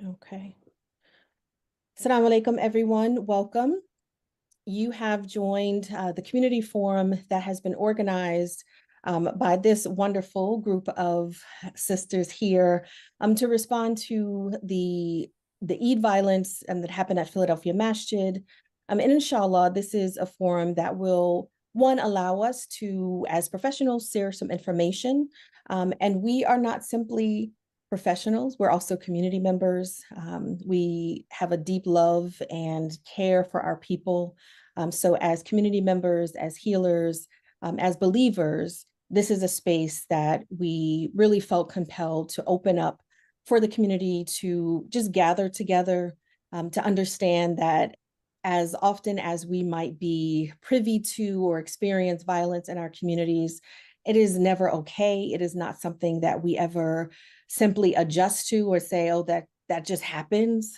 Okay. Assalamu alaikum, everyone. Welcome. You have joined the community forum that has been organized by this wonderful group of sisters here to respond to the Eid violence that happened at Philadelphia Masjid. And inshallah, this is a forum that will, one, allow us to, as professionals, share some information. And we are not simply professionals, we're also community members. We have a deep love and care for our people. So as community members, as healers, as believers, this is a space that we really felt compelled to open up for the community to just gather together, to understand that as often as we might be privy to or experience violence in our communities, it is never okay. It is not something that we ever simply adjust to or say, oh, that just happens.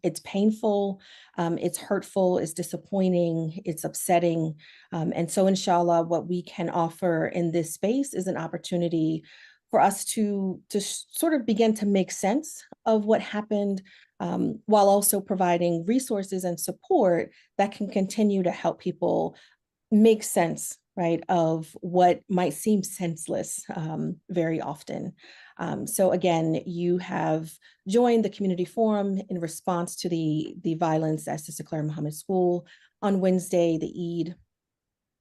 It's painful, it's hurtful, it's disappointing, it's upsetting. And so inshallah, what we can offer in this space is an opportunity for us to sort of begin to make sense of what happened, while also providing resources and support that can continue to help people make sense, right, of what might seem senseless very often. So again, you have joined the community forum in response to the violence at Sister Clara Muhammad School on Wednesday, the Eid.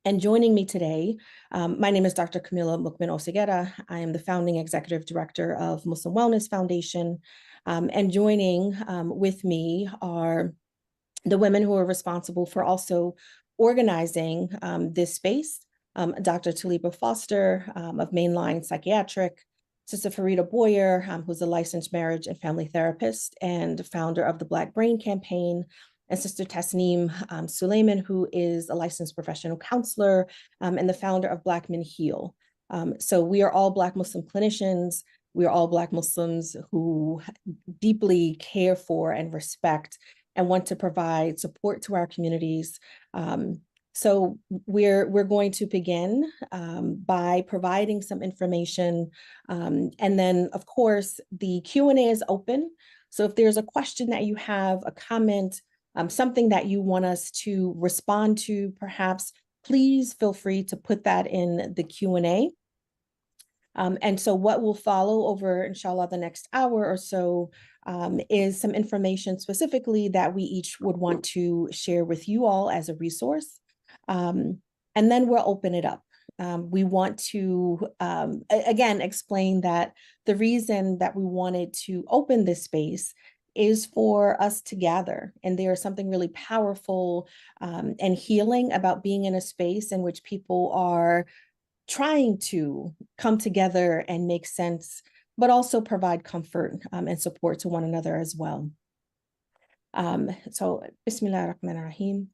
And joining me today, my name is Dr. Kameelah Oseguera. I am the founding executive director of Muslim Wellness Foundation. And joining with me are the women who are responsible for also organizing this space. Dr. Taliba Foster of Line Psychiatric, Sister Farida Boyer, who's a licensed marriage and family therapist and founder of the Black Brain Campaign, and Sister Tasnim Sulaiman, who is a licensed professional counselor and the founder of Black Men Heal. So we are all Black Muslim clinicians. We are all Black Muslims who deeply care for and respect and want to provide support to our communities. So we're going to begin by providing some information. And then, of course, the Q&A is open. So if there's a question that you have, a comment, something that you want us to respond to, perhaps, please feel free to put that in the Q&A. And so what will follow over, inshallah, the next hour or so is some information specifically that we each would want to share with you all as a resource. And then we'll open it up. We want to, again, explain that the reason that we wanted to open this space is for us to gather. And there is something really powerful and healing about being in a space in which people are trying to come together and make sense, but also provide comfort and support to one another as well. So, Bismillah ar-Rahman ar-Rahim.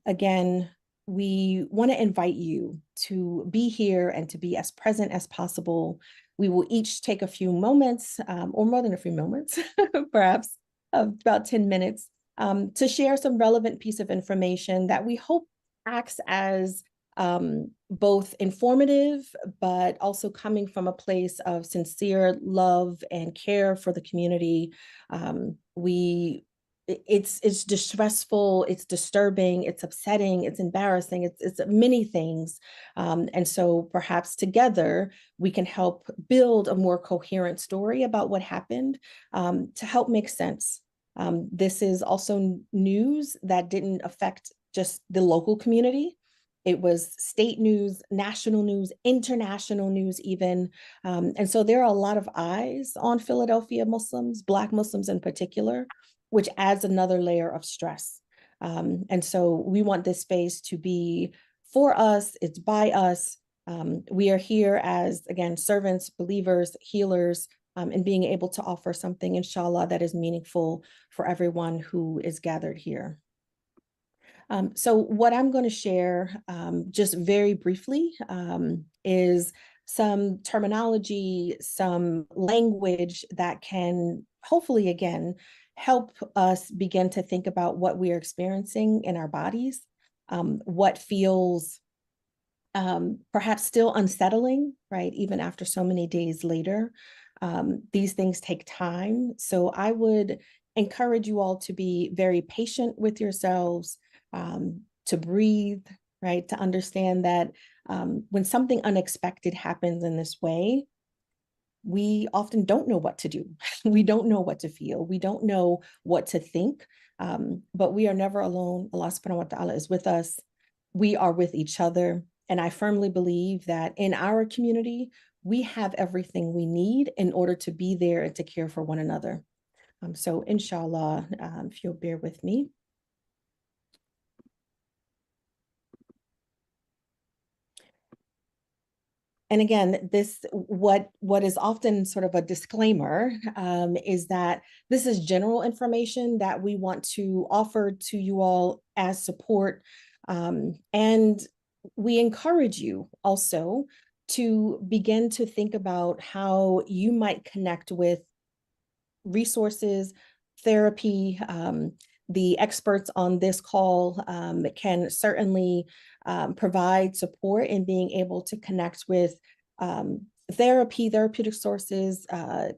Again, we want to invite you to be here and to be as present as possible. We will each take a few moments, or more than a few moments, perhaps about 10 minutes, to share some relevant piece of information that we hope acts as both informative, but also coming from a place of sincere love and care for the community. It's distressful, it's disturbing, it's upsetting, it's embarrassing, it's many things. And so perhaps together we can help build a more coherent story about what happened to help make sense. This is also news that didn't affect just the local community. It was state news, national news, international news even. And so there are a lot of eyes on Philadelphia Muslims, Black Muslims in particular, which adds another layer of stress. And so we want this space to be for us, it's by us. We are here as, again, servants, believers, healers, and being able to offer something, inshallah, that is meaningful for everyone who is gathered here. So what I'm going to share just very briefly is some terminology, some language that can hopefully, again, help us begin to think about what we are experiencing in our bodies, what feels perhaps still unsettling, right, even after so many days later. These things take time. So I would encourage you all to be very patient with yourselves, to breathe, right? To understand that when something unexpected happens in this way, we often don't know what to do. We don't know what to feel. We don't know what to think, but we are never alone. Allah subhanahu wa ta'ala is with us. We are with each other. And I firmly believe that in our community, we have everything we need in order to be there and to care for one another. So inshallah, if you'll bear with me. And again, what is often sort of a disclaimer is that this is general information that we want to offer to you all as support. And we encourage you also to begin to think about how you might connect with resources, therapy. The experts on this call can certainly provide support in being able to connect with therapeutic sources,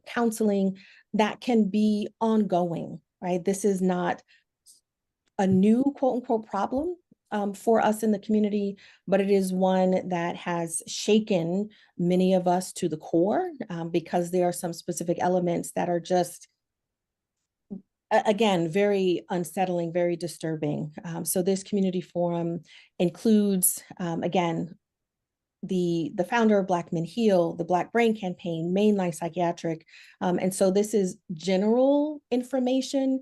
counseling that can be ongoing, right? This is not a new quote unquote problem for us in the community, but it is one that has shaken many of us to the core because there are some specific elements that are just, again, very unsettling, very disturbing. So this community forum includes, again, the founder of Black Men Heal, the Black Brain Campaign, Line Psychiatric. And so this is general information.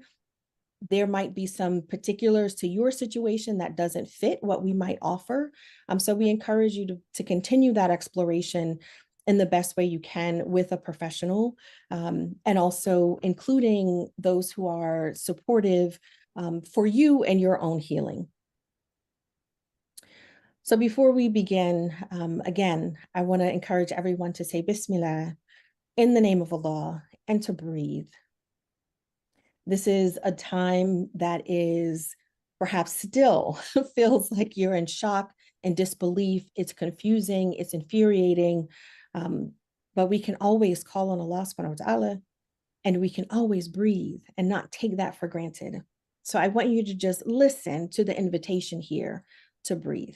There might be some particulars to your situation that doesn't fit what we might offer. So we encourage you to continue that exploration in the best way you can with a professional, and also including those who are supportive for you and your own healing. So before we begin, again, I want to encourage everyone to say Bismillah in the name of Allah and to breathe. This is a time that is perhaps still feels like you're in shock and disbelief. It's confusing, it's infuriating, but we can always call on Allah subhanahu wa ta'ala, and we can always breathe and not take that for granted. So I want you to just listen to the invitation here to breathe.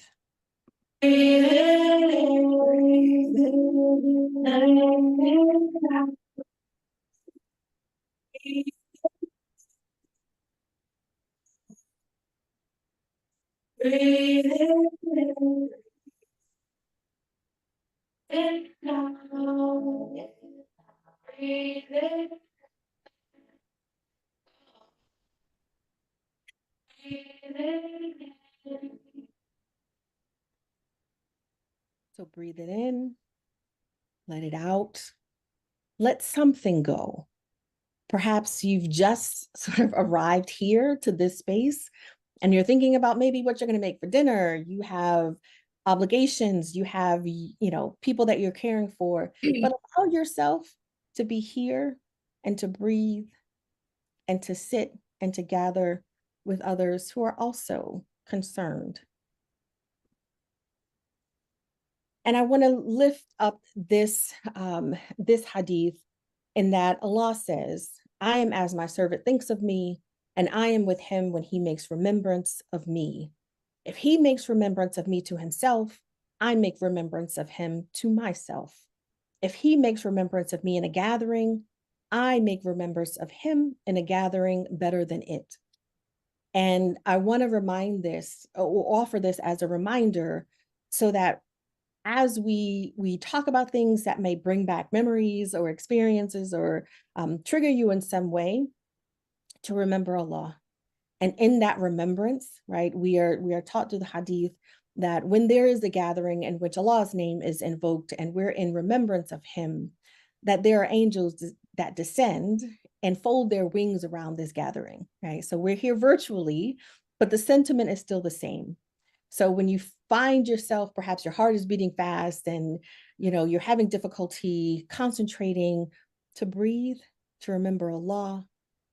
So breathe it in, let it out, let something go. Perhaps you've just sort of arrived here to this space and you're thinking about maybe what you're going to make for dinner. You have obligations, you have, people that you're caring for, but allow yourself to be here and to breathe and to sit and to gather with others who are also concerned. And I want to lift up this hadith in that Allah says, I am as my servant thinks of me, and I am with him when he makes remembrance of me. If he makes remembrance of me to himself, I make remembrance of him to myself. If he makes remembrance of me in a gathering, I make remembrance of him in a gathering better than it. And I want to remind this or offer this as a reminder so that as we talk about things that may bring back memories or experiences or trigger you in some way, to remember Allah. And in that remembrance, right, we are taught through the hadith that when there is a gathering in which Allah's name is invoked and we're in remembrance of him, that there are angels that descend and fold their wings around this gathering, right? So we're here virtually, but the sentiment is still the same. So when you find yourself, perhaps your heart is beating fast and you're having difficulty concentrating, to breathe, to remember Allah,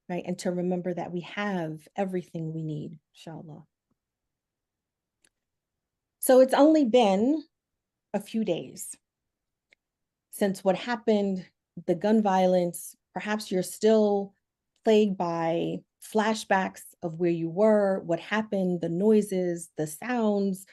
right? And to remember that we have everything we need, inshallah. So it's only been a few days since what happened the gun violence, perhaps you're still plagued by flashbacks of where you were, what happened, the noises, the sounds,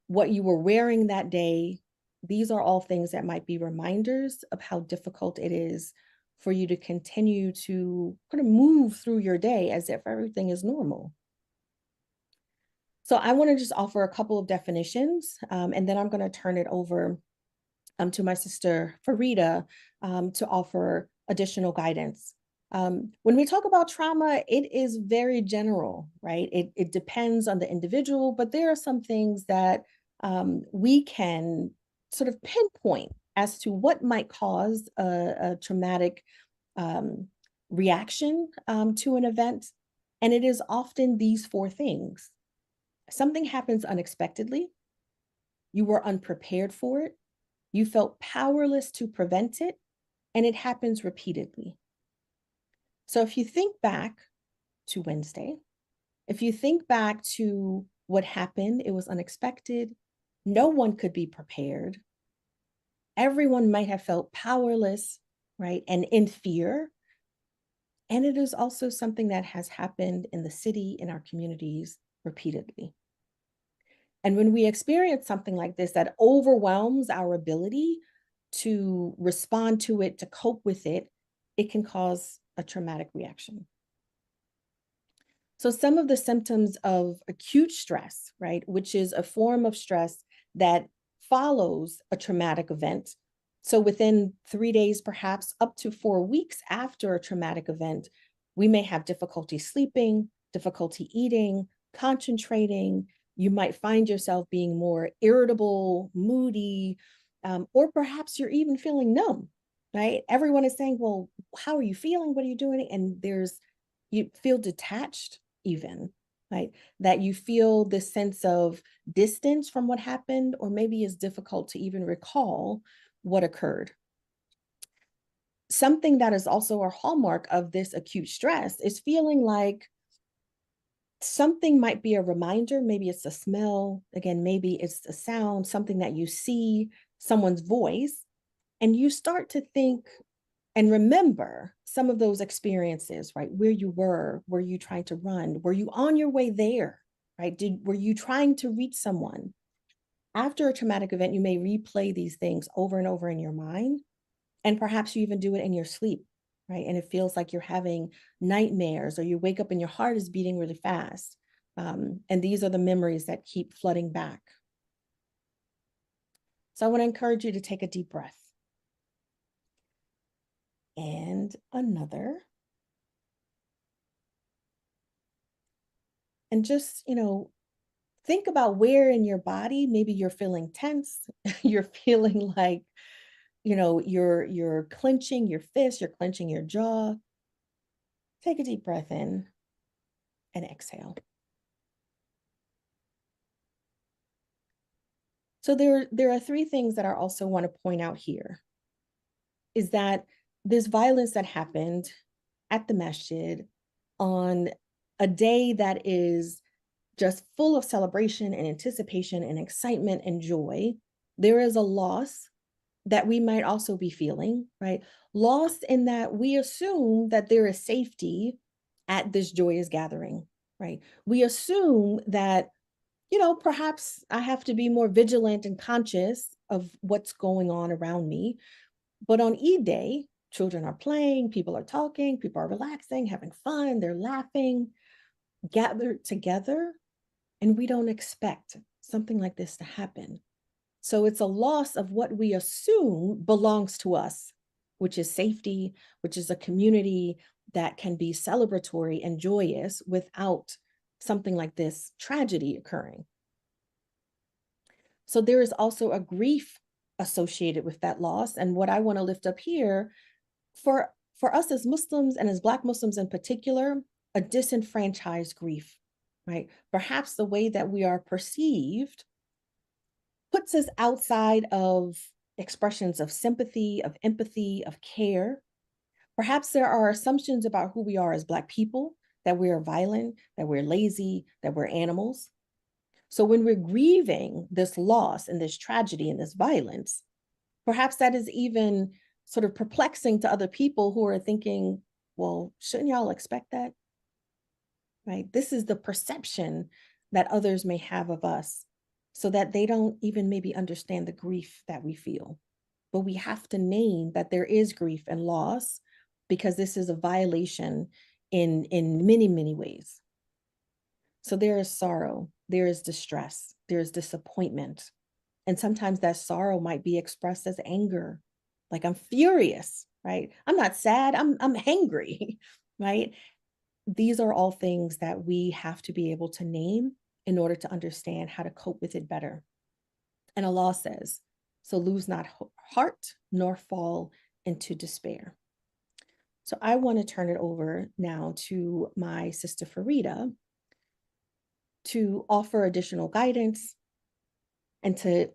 what you were wearing that day. These are all things that might be reminders of how difficult it is for you to continue to kind of move through your day as if everything is normal. So I want to just offer a couple of definitions, and then I'm going to turn it over to my sister Farida to offer additional guidance. When we talk about trauma, it is very general, right? It depends on the individual, but there are some things that we can sort of pinpoint as to what might cause a traumatic reaction to an event. And it is often these four things. Something happens unexpectedly, you were unprepared for it, you felt powerless to prevent it, and it happens repeatedly. So if you think back to Wednesday, if you think back to what happened, it was unexpected, no one could be prepared, everyone might have felt powerless, right, and in fear. And it is also something that has happened in the city, in our communities repeatedly. And when we experience something like this that overwhelms our ability to respond to it, to cope with it, it can cause a traumatic reaction. So some of the symptoms of acute stress, right, which is a form of stress that follows a traumatic event. So within 3 days, perhaps up to 4 weeks after a traumatic event, we may have difficulty sleeping, difficulty eating, concentrating. You might find yourself being more irritable, moody, or perhaps you're even feeling numb, right? Everyone is saying, well, how are you feeling? What are you doing? And you feel detached even, right? That you feel this sense of distance from what happened, or maybe it's difficult to even recall what occurred. Something that is also a hallmark of this acute stress is feeling like something might be a reminder. Maybe it's a smell. Again, maybe it's a sound, something that you see, someone's voice, and you start to think and remember some of those experiences, right? Where you were you trying to run? Were you on your way there, right? Were you trying to reach someone? After a traumatic event, you may replay these things over and over in your mind, and perhaps you even do it in your sleep, right? And it feels like you're having nightmares, or you wake up and your heart is beating really fast. And these are the memories that keep flooding back. So I want to encourage you to take a deep breath. And another. And just, think about where in your body maybe you're feeling tense, you're feeling like, you're clenching your fist, you're clenching your jaw. Take a deep breath in and exhale. So there are three things that I also want to point out here. Is that this violence that happened at the Masjid on a day that is just full of celebration and anticipation and excitement and joy, there is a loss that we might also be feeling, right? Loss in that we assume that there is safety at this joyous gathering, right? We assume that, perhaps I have to be more vigilant and conscious of what's going on around me. But on Eid day, children are playing, people are talking, people are relaxing, having fun, they're laughing, gathered together, and we don't expect something like this to happen. So it's a loss of what we assume belongs to us, which is safety, which is a community that can be celebratory and joyous without something like this tragedy occurring. So there is also a grief associated with that loss. And what I want to lift up here for us as Muslims, and as Black Muslims in particular, a disenfranchised grief, right? Perhaps the way that we are perceived puts us outside of expressions of sympathy, of empathy, of care. Perhaps there are assumptions about who we are as Black people, that we are violent, that we're lazy, that we're animals. So when we're grieving this loss and this tragedy and this violence, perhaps that is even sort of perplexing to other people who are thinking, well, shouldn't y'all expect that? Right? This is the perception that others may have of us, so that they don't even maybe understand the grief that we feel. But we have to name that there is grief and loss, because this is a violation in many, many ways. So there is sorrow, there is distress, there is disappointment. And sometimes that sorrow might be expressed as anger. Like, I'm furious, right? I'm not sad, I'm angry, right? These are all things that we have to be able to name in order to understand how to cope with it better. And Allah says, so lose not heart nor fall into despair. So I want to turn it over now to my sister Farida to offer additional guidance and to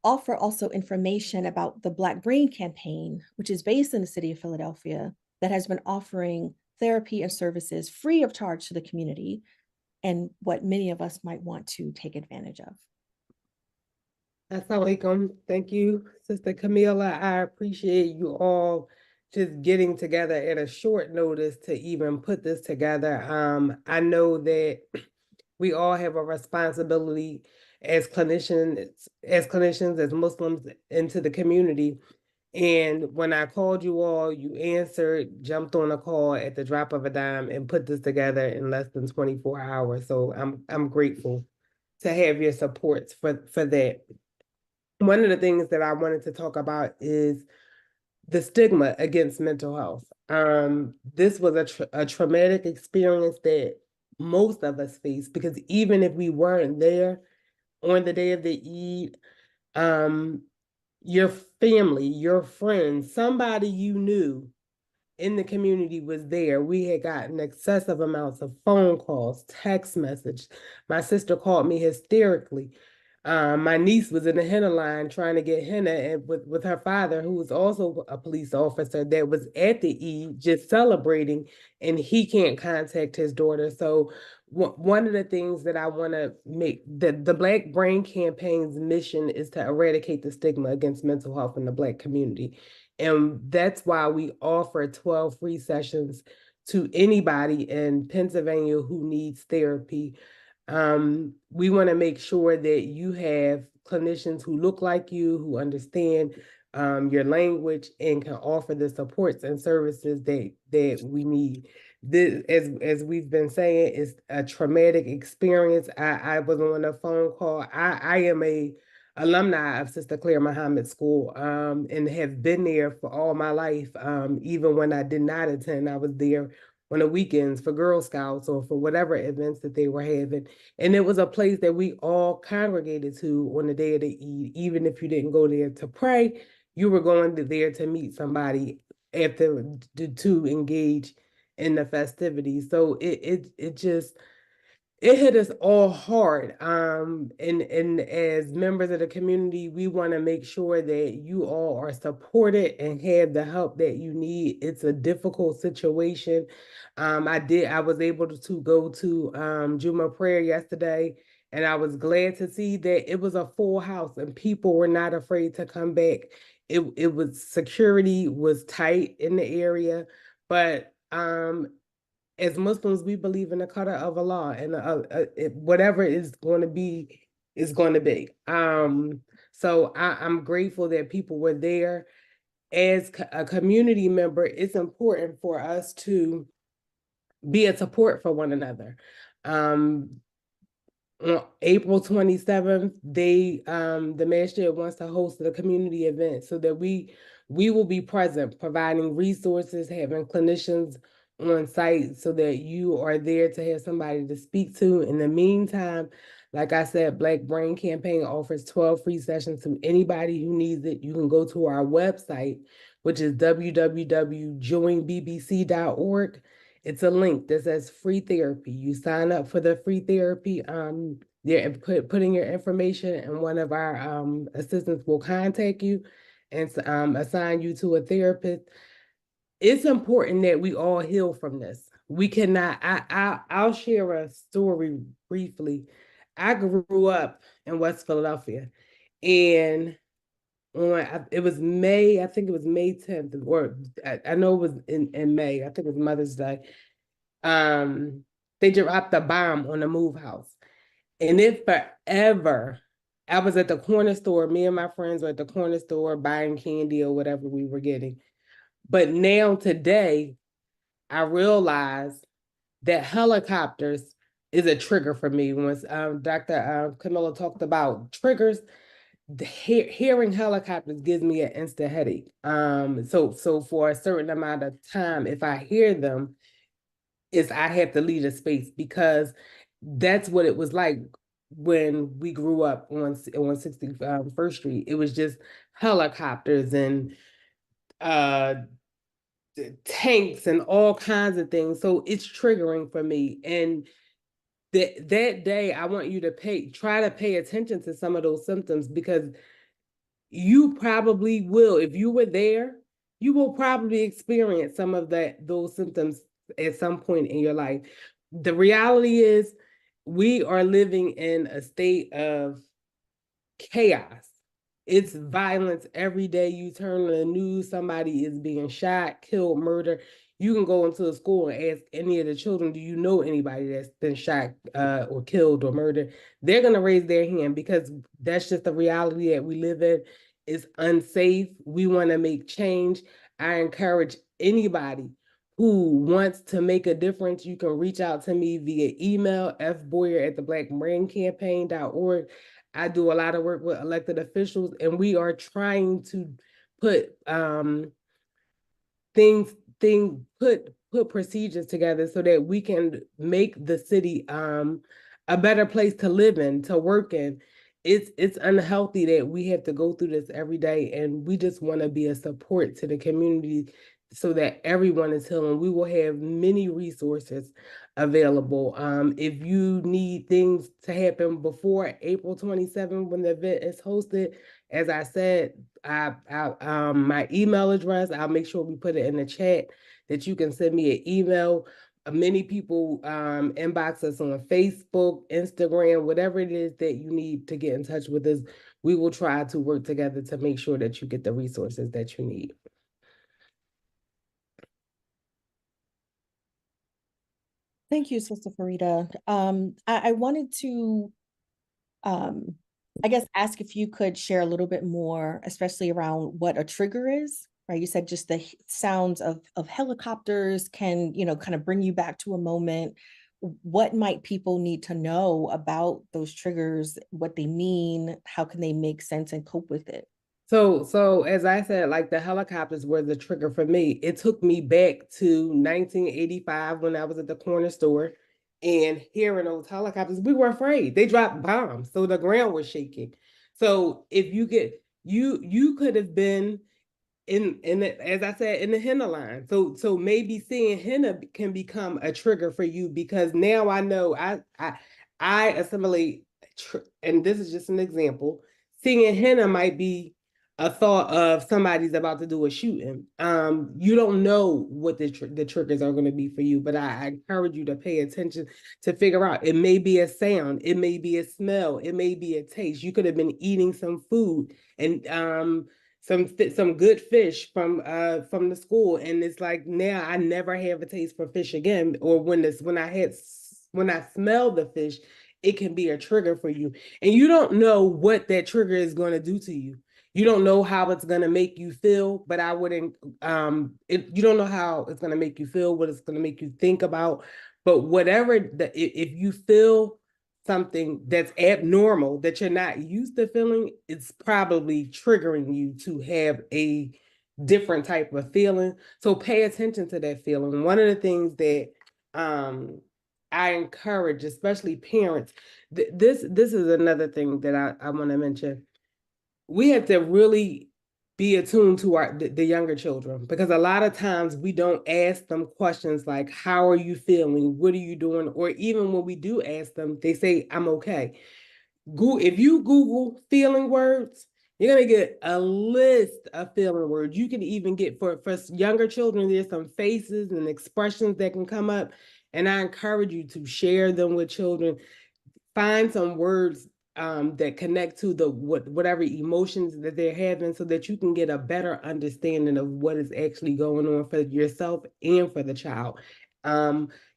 offer also information about the Black Brain Campaign, which is based in the city of Philadelphia, that has been offering therapy and services free of charge to the community, and what many of us might want to take advantage of. Assalamu alaikum. Thank you, Sister Kameelah. I appreciate you all just getting together at a short notice to even put this together. I know that we all have a responsibility as clinicians, as Muslims into the community. And when I called you all, you answered, jumped on a call at the drop of a dime, and put this together in less than 24 hours. So I'm grateful to have your support for that. One of the things that I wanted to talk about is the stigma against mental health. This was a traumatic experience that most of us face, because even if we weren't there on the day of the Eid, your family, your friends, somebody you knew in the community was there. We had gotten excessive amounts of phone calls, text messages. My sister called me hysterically. My niece was in the henna line trying to get henna, and with her father, who was also a police officer that was at the Eid just celebrating, and he can't contact his daughter. So one of the things that I want to make, the Black Brain Campaign's mission is to eradicate the stigma against mental health in the Black community. And that's why we offer 12 free sessions to anybody in Pennsylvania who needs therapy. We want to make sure that you have clinicians who look like you, who understand your language, and can offer the supports and services that we need. This, as we've been saying, is a traumatic experience. I was on a phone call. I am a alumni of Sister Clara Muhammad School, and have been there for all my life. Even when I did not attend, I was there on the weekends for Girl Scouts or for whatever events that they were having. And it was a place that we all congregated to on the day of the Eid. Even if you didn't go there to pray, you were going there to meet somebody after to engage in the festivities. So it just, it hit us all hard. And as members of the community, we want to make sure that you all are supported and have the help that you need. It's a difficult situation. I was able to go to Juma prayer yesterday, and I was glad to see that it was a full house and people were not afraid to come back. It was, security was tight in the area, but as Muslims, we believe in the qadar of Allah, and whatever is going to be is going to be. So I'm grateful that people were there. As a community member, it's important for us to be a support for one another. On April 27th, the Masjid wants to host a community event so that we will be present, providing resources, having clinicians on site so that you are there to have somebody to speak to. In the meantime, like I said, Black Brain Campaign offers 12 free sessions to anybody who needs it. You can go to our website, which is www.joinbbc.org. It's a link that says free therapy. You sign up for the free therapy. Put in your information, and one of our assistants will contact you and assign you to a therapist. It's important that we all heal from this. We cannot. I'll share a story briefly. I grew up in West Philadelphia, and it was May, I think it was May 10th, or I know it was in May, I think it was Mother's Day. They dropped a bomb on the move house. And it forever, I was at the corner store, me and my friends were at the corner store buying candy or whatever we were getting. But now today, I realize that helicopters is a trigger for me. Once Dr. Kameelah talked about triggers, hearing helicopters gives me an instant headache. So for a certain amount of time, if I hear them, I have to leave the space, because that's what it was like when we grew up on 61st Street. It was just helicopters and tanks and all kinds of things. So it's triggering for me. And that day, I want you to try to pay attention to some of those symptoms, because you probably will, if you were there, you will probably experience some of those symptoms at some point in your life. The reality is, we are living in a state of chaos. It's violence every day. You turn on the news, somebody is being shot, killed, murdered. You can go into a school and ask any of the children, do you know anybody that's been shot or killed or murdered? They're going to raise their hand, because that's just the reality that we live in. It's unsafe. We want to make change. I encourage anybody who wants to make a difference. You can reach out to me via email, fboyer@theblackbraincampaign.org. I do a lot of work with elected officials, and we are trying to put put procedures together so that we can make the city a better place to live in, to work in. It's unhealthy that we have to go through this every day, and we just want to be a support to the community so that everyone is healing. We will have many resources available. If you need things to happen before April 27th, when the event is hosted, as I said, my email address, I'll make sure we put it in the chat, that you can send me an email. Many people inbox us on Facebook, Instagram, whatever it is that you need to get in touch with us. We will try to work together to make sure that you get the resources that you need. Thank you, Sister Farida. I wanted to, I guess, ask if you could share a little bit more, especially around what a trigger is, right? You said just the sounds of helicopters can, kind of bring you back to a moment. What might people need to know about those triggers, what they mean, how can they make sense and cope with it? So as I said, like, the helicopters were the trigger for me. It took me back to 1985 when I was at the corner store, and hearing those helicopters, we were afraid. They dropped bombs, so the ground was shaking. So if you could have been as I said, in the henna line. So maybe seeing henna can become a trigger for you, because now I know I assimilate, and this is just an example. Seeing henna might be a thought of somebody's about to do a shooting. You don't know what the triggers are going to be for you, but I encourage you to pay attention to figure out. It may be a sound, it may be a smell, it may be a taste. You could have been eating some food and some good fish from the school, and it's like, now I never have a taste for fish again. Or when I smell the fish, it can be a trigger for you, and you don't know what that trigger is going to do to you. You don't know how it's going to make you feel, but I wouldn't you don't know how it's going to make you feel, what it's going to make you think about. But whatever if you feel something that's abnormal that you're not used to feeling, it's probably triggering you to have a different type of feeling. So pay attention to that feeling. One of the things that I encourage, especially parents, this is another thing that I want to mention. We have to really be attuned to the younger children, because a lot of times we don't ask them questions like, how are you feeling? What are you doing? Or even when we do ask them, they say, I'm okay. If you Google feeling words, you're going to get a list of feeling words. You can even get, for younger children, there's some faces and expressions that can come up. And I encourage you to share them with children. Find some words that connect to whatever emotions that they're having, so that you can get a better understanding of what is actually going on for yourself and for the child.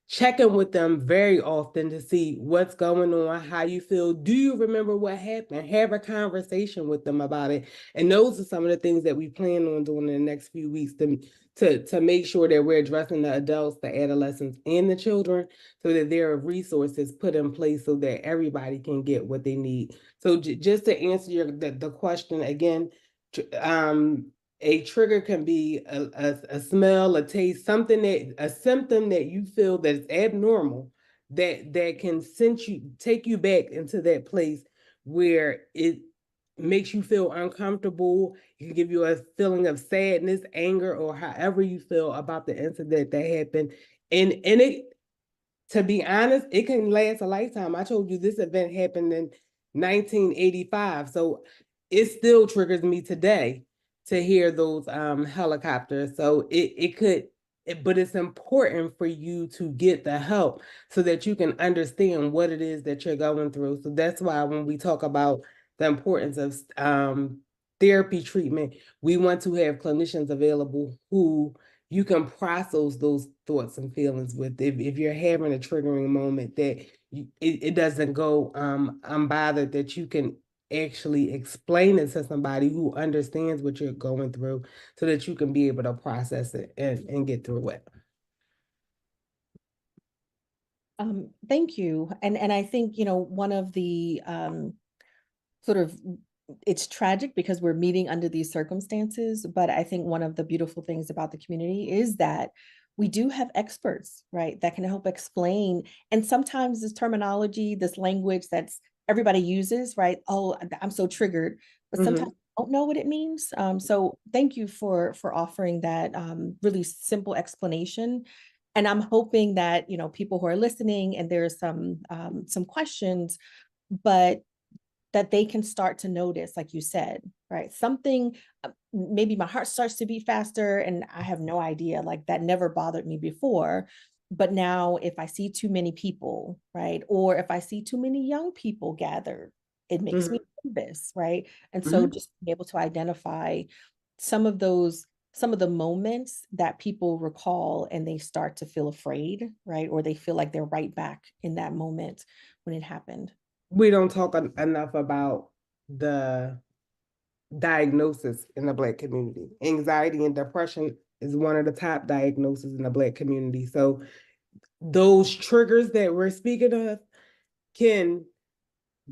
Checking with them very often to see what's going on, how you feel. Do you remember what happened? Have a conversation with them about it. And those are some of the things that we plan on doing in the next few weeks to make sure that we're addressing the adults, the adolescents, and the children, so that there are resources put in place so that everybody can get what they need. So just to answer the question again, a trigger can be a smell, a taste, a symptom that you feel that is abnormal, that can take you back into that place where it makes you feel uncomfortable. It can give you a feeling of sadness, anger, or however you feel about the incident that happened. And it, to be honest, it can last a lifetime. I told you this event happened in 1985, so it still triggers me today to hear those helicopters. So but it's important for you to get the help so that you can understand what it is that you're going through. So that's why when we talk about the importance of therapy treatment, we want to have clinicians available who you can process those thoughts and feelings with. If you're having a triggering moment, that it doesn't go unbothered, that you can actually explain it to somebody who understands what you're going through, so that you can be able to process it and get through it. Thank you. And I think, one of the sort of, it's tragic because we're meeting under these circumstances, but I think one of the beautiful things about the community is that we do have experts, right, that can help explain. And sometimes this terminology, this language that's everybody uses, right? Oh, I'm so triggered, but sometimes I don't know what it means. So thank you for offering that really simple explanation. And I'm hoping that, people who are listening and there's some questions, but that they can start to notice, like you said, right? Something, maybe my heart starts to beat faster and I have no idea, like that never bothered me before. But now if I see too many people, right? Or if I see too many young people gathered, it makes me nervous, right? And so just being able to identify some of the moments that people recall and they start to feel afraid, right? Or they feel like they're right back in that moment when it happened. We don't talk enough about the diagnosis in the Black community. Anxiety and depression is one of the top diagnoses in the Black community. So those triggers that we're speaking of can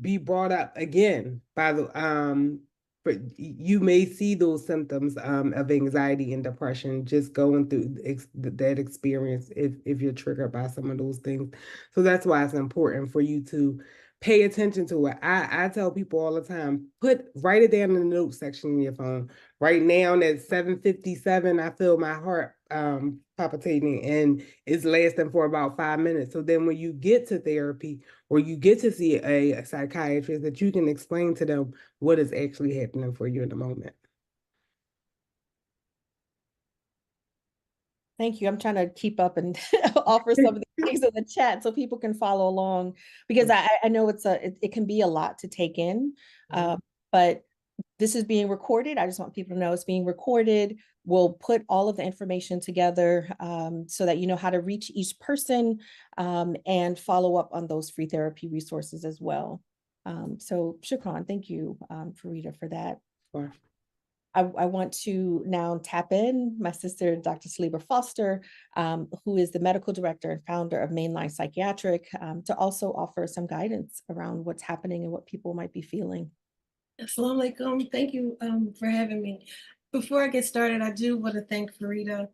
be brought up again by but you may see those symptoms of anxiety and depression just going through that experience if you're triggered by some of those things. So that's why it's important for you to pay attention to it. I tell people all the time, write it down in the notes section in your phone. Right now at 7:57, I feel my heart palpitating, and it's lasting for about 5 minutes. So then when you get to therapy or you get to see a psychiatrist, that you can explain to them what is actually happening for you in the moment. Thank you. I'm trying to keep up and offer some of the things in the chat so people can follow along, because I know it can be a lot to take in, but this is being recorded. I just want people to know it's being recorded. We'll put all of the information together so that you know how to reach each person and follow up on those free therapy resources as well. So shukran, thank you, Farida, for that. Sure. I want to now tap in my sister, Dr. Taliba Foster, who is the medical director and founder of Line Psychiatric, to also offer some guidance around what's happening and what people might be feeling. Assalamu alaikum. Thank you for having me. Before I get started, I do want to thank Farida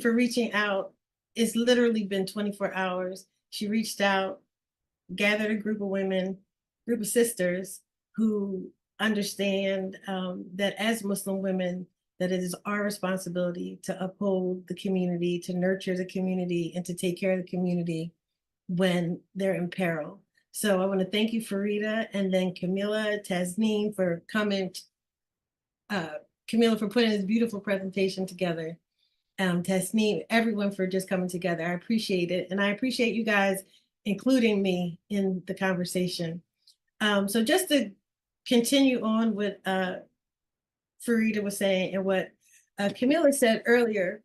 for reaching out. It's literally been 24 hours. She reached out, gathered a group of women, group of sisters who understand that as Muslim women, that it is our responsibility to uphold the community, to nurture the community, and to take care of the community when they're in peril. So I want to thank you, Farida, and then Kameelah, Tasnim for coming, Kameelah for putting this beautiful presentation together. Tasnim, everyone for just coming together. I appreciate it. And I appreciate you guys including me in the conversation. So just to continue on with Farida was saying and what Kameelah said earlier,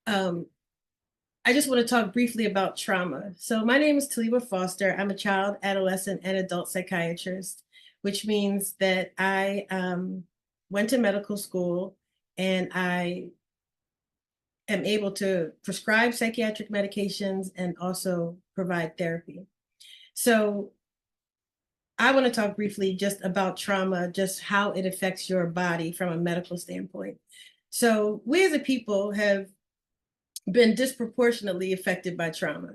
I just want to talk briefly about trauma. So my name is Taliba Foster. I'm a child, adolescent, and adult psychiatrist, which means that I went to medical school and I am able to prescribe psychiatric medications and also provide therapy. So I want to talk briefly just about trauma, just how it affects your body from a medical standpoint. So we as a people have been disproportionately affected by trauma.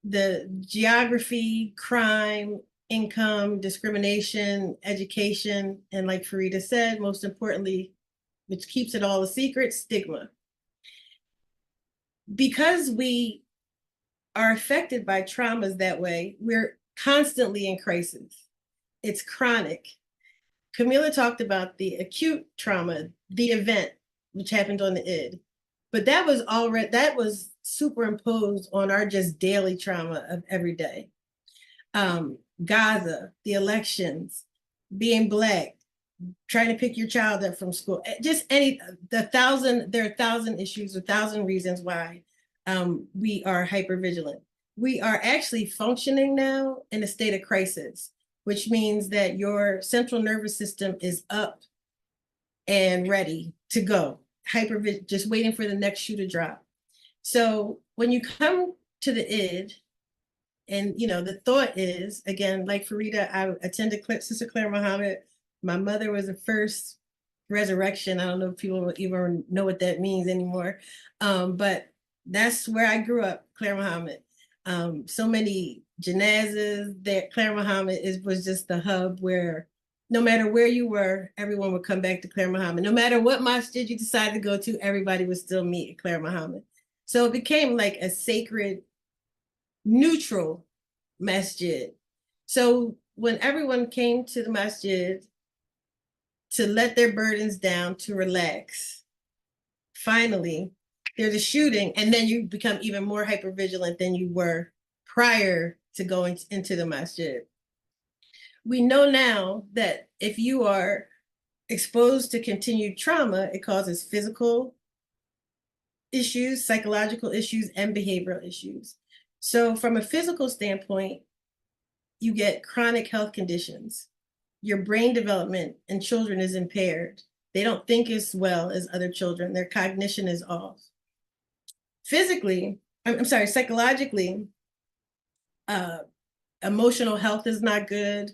The geography, crime, income, discrimination, education, and like Farida said, most importantly, which keeps it all a secret, stigma. Because we are affected by traumas that way, we're constantly in crisis. It's chronic. Kameelah talked about the acute trauma, the event, which happened on the id. But that was superimposed on our just daily trauma of every day. Gaza, the elections, being Black, trying to pick your child up from school, just there are 1,000 issues, 1,000 reasons why we are hypervigilant. We are actually functioning now in a state of crisis, which means that your central nervous system is up and ready to go. Just waiting for the next shoe to drop. So when you come to the id, and the thought is, again, like Farida, I attended Sister Clara Muhammad. My mother was the first resurrection. I don't know if people will even know what that means anymore. But that's where I grew up, Clara Muhammad. So many janazas that Clara Muhammad was just the hub where no matter where you were, everyone would come back to Clara Muhammad. No matter what masjid you decided to go to, everybody would still meet at Clara Muhammad. So it became like a sacred, neutral masjid. So when everyone came to the masjid to let their burdens down, to relax, finally, there's a shooting, and then you become even more hypervigilant than you were prior to going into the masjid. We know now that if you are exposed to continued trauma, it causes physical issues, psychological issues, and behavioral issues. So from a physical standpoint, you get chronic health conditions. Your brain development in children is impaired. They don't think as well as other children. Their cognition is off. Psychologically, emotional health is not good.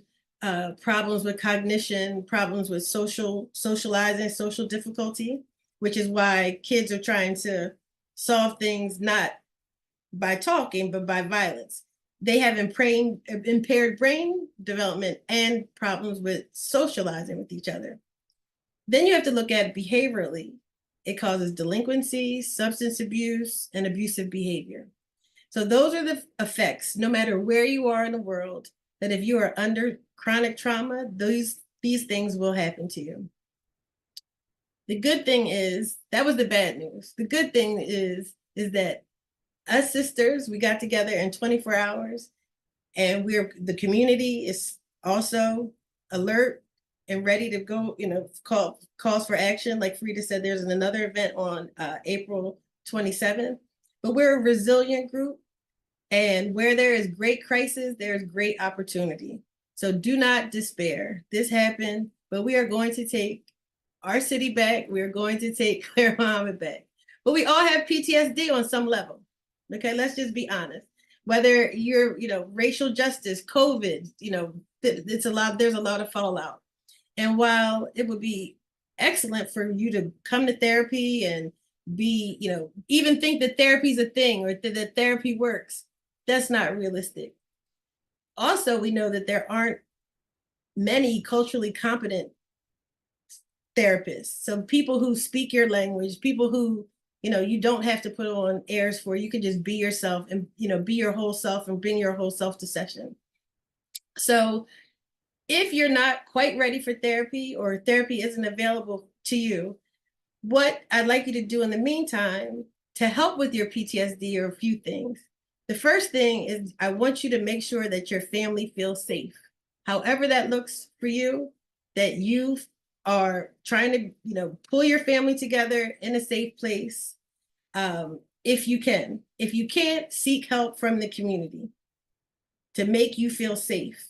Problems with cognition, problems with socializing, social difficulty, which is why kids are trying to solve things not by talking, but by violence. They have impaired brain development and problems with socializing with each other. Then you have to look at behaviorally. It causes delinquency, substance abuse, and abusive behavior. So those are the effects, no matter where you are in the world, that if you are under chronic trauma, these things will happen to you. The good thing is, that was the bad news. The good thing is that us sisters, we got together in 24 hours, and the community is also alert and ready to go, calls for action. Like Farida said, there's another event on April 27th, but we're a resilient group, and where there is great crisis, there is great opportunity. So do not despair. This happened, but we are going to take our city back. We're going to take Clara Muhammad back. But we all have PTSD on some level. Okay, let's just be honest. Whether you're, racial justice, COVID, there's a lot of fallout. And while it would be excellent for you to come to therapy and be, even think that therapy is a thing or that therapy works, that's not realistic. Also, we know that there aren't many culturally competent therapists. So people who speak your language, people who, you don't have to put on airs for, you can just be yourself and, be your whole self and bring your whole self to session. So if you're not quite ready for therapy or therapy isn't available to you, what I'd like you to do in the meantime to help with your PTSD are a few things. The first thing is I want you to make sure that your family feels safe. however that looks for you, that you are trying to, pull your family together in a safe place. If you can. If you can't, seek help from the community to make you feel safe.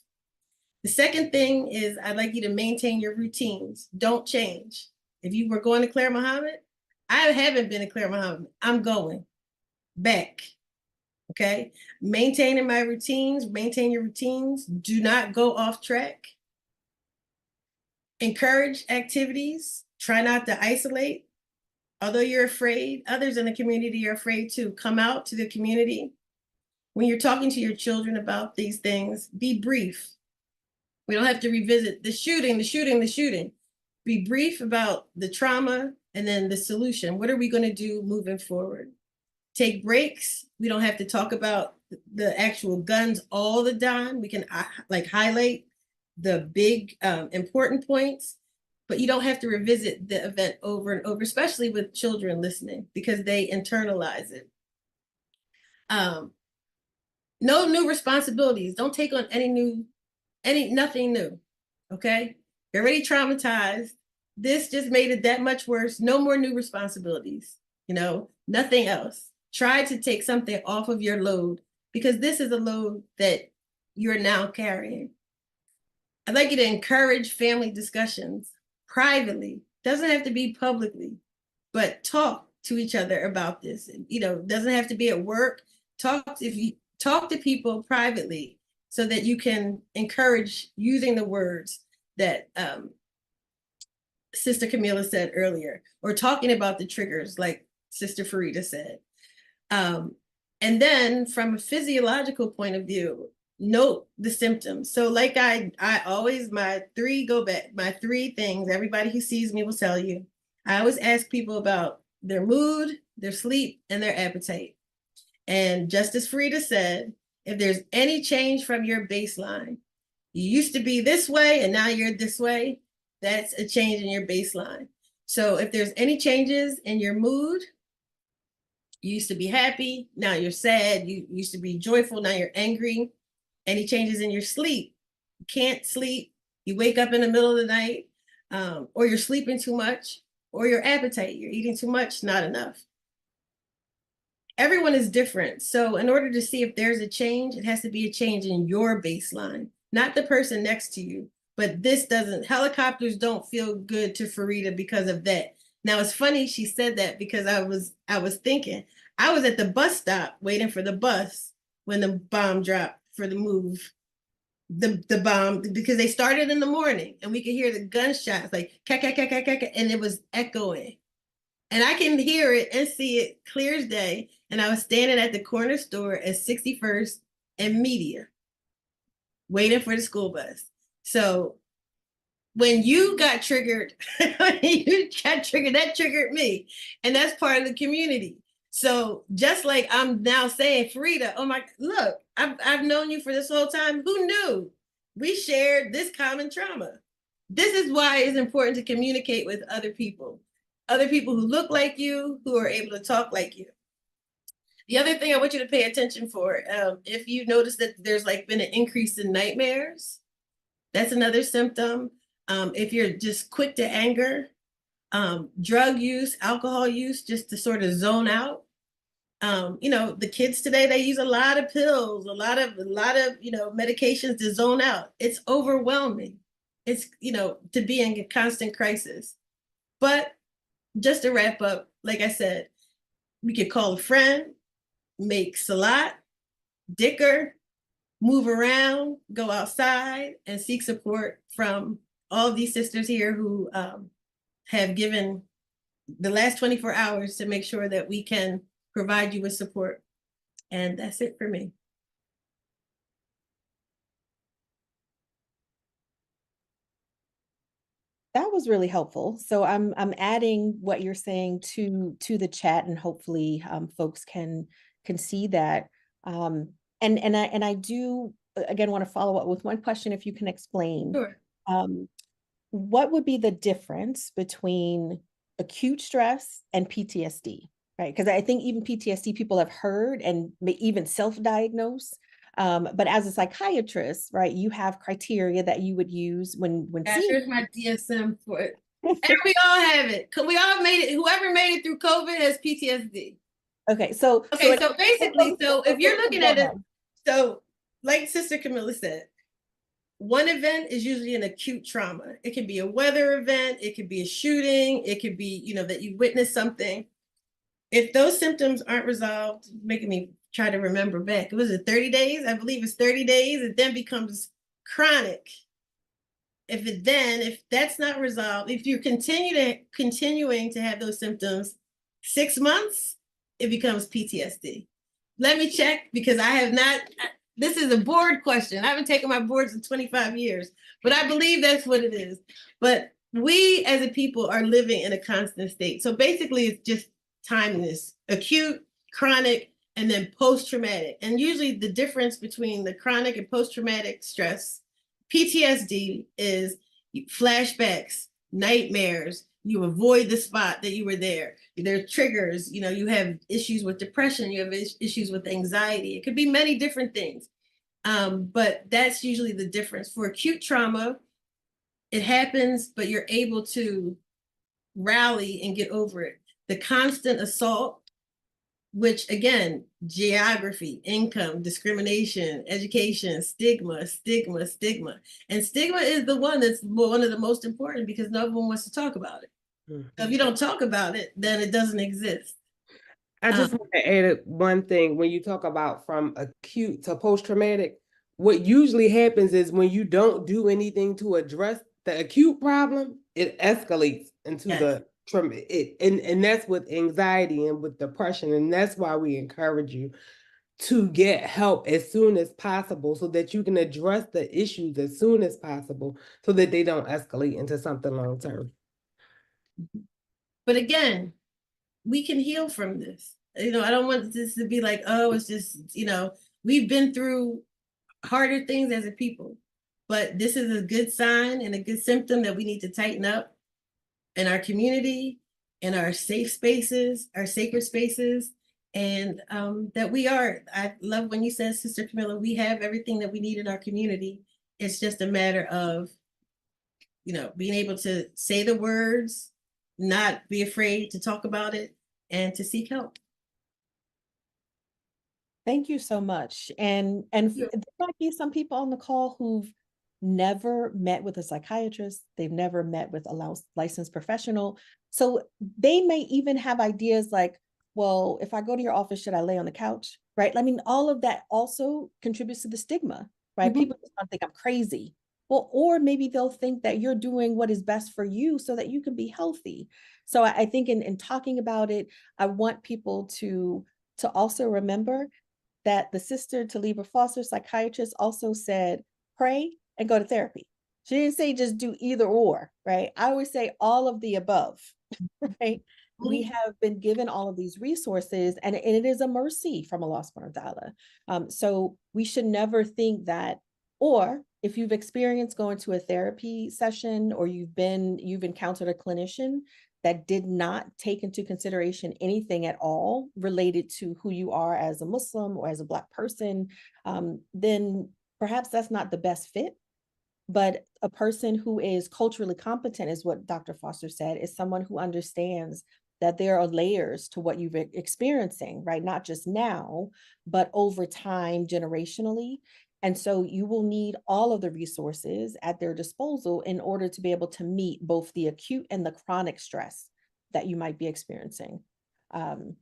The second thing is I'd like you to maintain your routines. Don't change. If you were going to Clara Muhammad, I haven't been to Clara Muhammad. I'm going back. Okay. Maintaining my routines, maintain your routines. Do not go off track. Encourage activities. Try not to isolate. Although you're afraid, others in the community are afraid too. Come out to the community. When you're talking to your children about these things, be brief. We don't have to revisit the shooting. Be brief about the trauma and then the solution. What are we going to do moving forward? Take breaks. We don't have to talk about the actual guns all the time. We can highlight the big important points, but you don't have to revisit the event over and over, especially with children listening, because they internalize it. No new responsibilities. Don't take on nothing new. Okay? You're already traumatized. This just made it that much worse. No more new responsibilities. Nothing else. Try to take something off of your load, because this is a load that you're now carrying. I'd like you to encourage family discussions privately. Doesn't have to be publicly, but talk to each other about this. Doesn't have to be at work. If you talk to people privately, so that you can encourage using the words that Sister Kameelah said earlier, or talking about the triggers like Sister Farida said. And then from a physiological point of view, note the symptoms. So like I always, my three things, everybody who sees me will tell you. I always ask people about their mood, their sleep, and their appetite. And just as Farida said, if there's any change from your baseline, you used to be this way and now you're this way, that's a change in your baseline. So if there's any changes in your mood, you used to be happy, now you're sad. You used to be joyful, now you're angry. Any changes in your sleep, you can't sleep, you wake up in the middle of the night, or you're sleeping too much, or your appetite, you're eating too much, not enough. Everyone is different. So in order to see if there's a change, it has to be a change in your baseline, not the person next to you. But helicopters don't feel good to Farida because of that. Now it's funny she said that, because I was thinking, I was at the bus stop waiting for the bus when the bomb dropped for the move. The bomb, because they started in the morning and we could hear the gunshots like and it was echoing. And I can hear it and see it clear as day. And I was standing at the corner store at 61st and Media, waiting for the school bus. So when you got triggered, that triggered me. And that's part of the community. So just like I'm now saying, Farida, look, I've known you for this whole time. Who knew? We shared this common trauma. This is why it's important to communicate with other people who look like you, who are able to talk like you. The other thing I want you to pay attention for, if you notice that there's been an increase in nightmares, that's another symptom. If you're just quick to anger, drug use, alcohol use, just to sort of zone out. The kids today, they use a lot of pills, a lot of medications to zone out. It's overwhelming. It's, to be in a constant crisis. But just to wrap up, like I said, we could call a friend, make salat, dicker, move around, go outside, and seek support from all of these sisters here who have given the last 24 hours to make sure that we can provide you with support. And that's it for me. That was really helpful. So I'm adding what you're saying to the chat, and hopefully folks can see that. And I do again want to follow up with one question, if you can explain. Sure. What would be the difference between acute stress and PTSD, right? Because I think even PTSD people have heard and may even self-diagnose. But as a psychiatrist, right, you have criteria that you would use when Gosh, seeing. here's my DSM for it. And we all have it. We all made it. Whoever made it through COVID has PTSD. Okay, so Basically, so if you're looking go at it, ahead. so like Sister Kameelah said, one event is usually an acute trauma. It could be a weather event, it could be a shooting, it could be, you know, that you witnessed something. If those symptoms aren't resolved, making me try to remember back, was it 30 days? I believe it's 30 days. It then becomes chronic. If that's not resolved, if you're continuing to have those symptoms 6 months, it becomes PTSD. Let me check, because I have not, this is a board question. I haven't taken my boards in 25 years, but I believe that's what it is. But we as a people are living in a constant state. So basically it's just timeless, acute, chronic, and then post-traumatic. And usually the difference between the chronic and post-traumatic stress, PTSD, is flashbacks, nightmares, you avoid the spot that you were there. There are triggers, you know, you have issues with depression, you have issues with anxiety. It could be many different things. But that's usually the difference. For acute trauma, it happens, but you're able to rally and get over it. The constant assault, which again, geography, income, discrimination, education, stigma. And stigma is the one that's one of the most important, because no one wants to talk about it. So if you don't talk about it, then it doesn't exist. I just want to add one thing. When you talk about from acute to post-traumatic, what usually happens is when you don't do anything to address the acute problem, it escalates into the trauma. And that's with anxiety and with depression. And that's why we encourage you to get help as soon as possible, so that you can address the issues as soon as possible, so that they don't escalate into something long term. But again, we can heal from this. You know, I don't want this to be like, oh, it's just, you know, we've been through harder things as a people, but this is a good sign and a good symptom that we need to tighten up in our community, in our safe spaces, our sacred spaces, and that we are. I love when you said, Sister Kameelah, we have everything that we need in our community. It's just a matter of, you know, being able to say the words, not be afraid to talk about it, and to seek help. Thank you so much. And there might be some people on the call who've never met with a psychiatrist. They've never met with a licensed professional. So they may even have ideas like, well, if I go to your office, should I lay on the couch? Right? I mean, all of that also contributes to the stigma, right? People just don't think I'm crazy. Well, or maybe they'll think that you're doing what is best for you so that you can be healthy. So I think in talking about it, I want people to also remember that the sister Taliba Foster, psychiatrist, also said, pray and go to therapy. She didn't say just do either or, right? I always say all of the above, right? We have been given all of these resources, and it is a mercy from Allah subhanahu wa ta'ala. So we should never think that, or if you've experienced going to a therapy session, or you've encountered a clinician that did not take into consideration anything at all related to who you are as a Muslim or as a Black person, then perhaps that's not the best fit. But a person who is culturally competent, is what Dr. Foster said, is someone who understands that there are layers to what you're experiencing, right? Not just now, but over time, generationally. And so you will need all of the resources at their disposal in order to be able to meet both the acute and the chronic stress that you might be experiencing.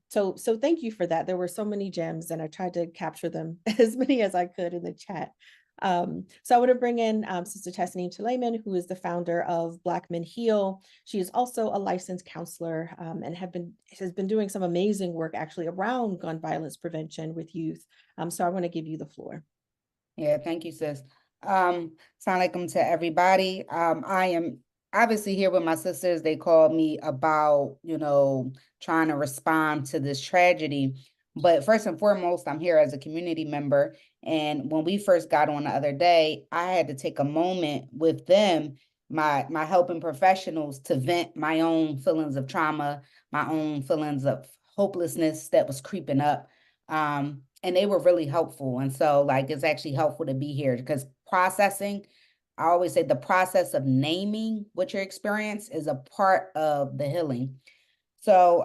So thank you for that. There were so many gems, and I tried to capture them as many as I could in the chat. So I want to bring in Sister Tasnim Sulaiman, who is the founder of Black Men Heal. She is also a licensed counselor and has been doing some amazing work actually around gun violence prevention with youth. So I want to give you the floor. Yeah, thank you, sis. Assalamu alaikum to everybody. I am obviously here with my sisters. They called me about, trying to respond to this tragedy. But first and foremost, I'm here as a community member. And when we first got on the other day, I had to take a moment with them, my helping professionals, to vent my own feelings of trauma, my own feelings of hopelessness that was creeping up. And they were really helpful. And so like, it's actually helpful to be here because processing, I always say the process of naming what your experience is a part of the healing. So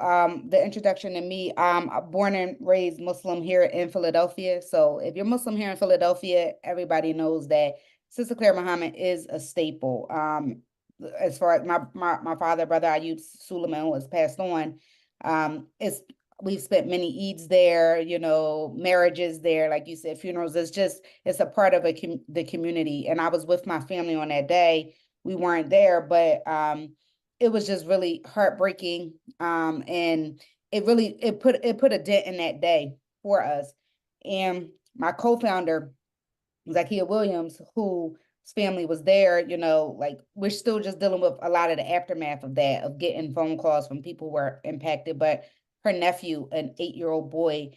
the introduction to me, I'm born and raised Muslim here in Philadelphia. So if you're Muslim here in Philadelphia, everybody knows that Sister Claire Muhammad is a staple. As far as my father, brother Ayub Suleiman, was passed on, it's we've spent many Eids there, you know, marriages there, like you said, funerals. It's a part of the community. And I was with my family on that day. We weren't there, but it was just really heartbreaking. And it put a dent in that day for us. And my co-founder, Zakia Williams, whose family was there, you know, like we're still just dealing with a lot of the aftermath of that, of getting phone calls from people who were impacted. But her nephew, an 8-year-old boy,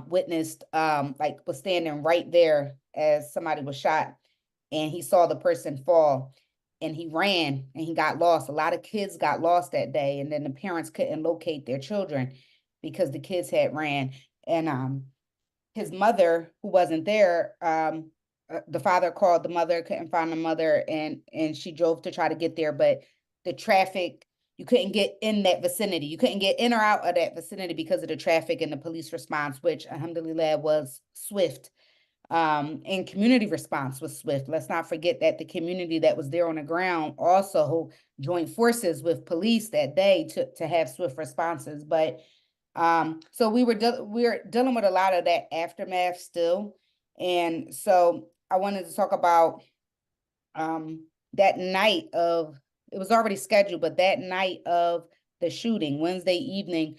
witnessed, like was standing right there as somebody was shot, and he saw the person fall, and he ran and he got lost. A lot of kids got lost that day, and then the parents couldn't locate their children because the kids had ran. And his mother, who wasn't there, the father called the mother, couldn't find the mother, and she drove to try to get there, but the traffic, you couldn't get in that vicinity. You couldn't get in or out of that vicinity because of the traffic and the police response, which alhamdulillah was swift. And community response was swift. Let's not forget that the community that was there on the ground also joined forces with police that day to have swift responses. But so we're dealing with a lot of that aftermath still. And so I wanted to talk about that night of, it was already scheduled, but that night of the shooting, Wednesday evening,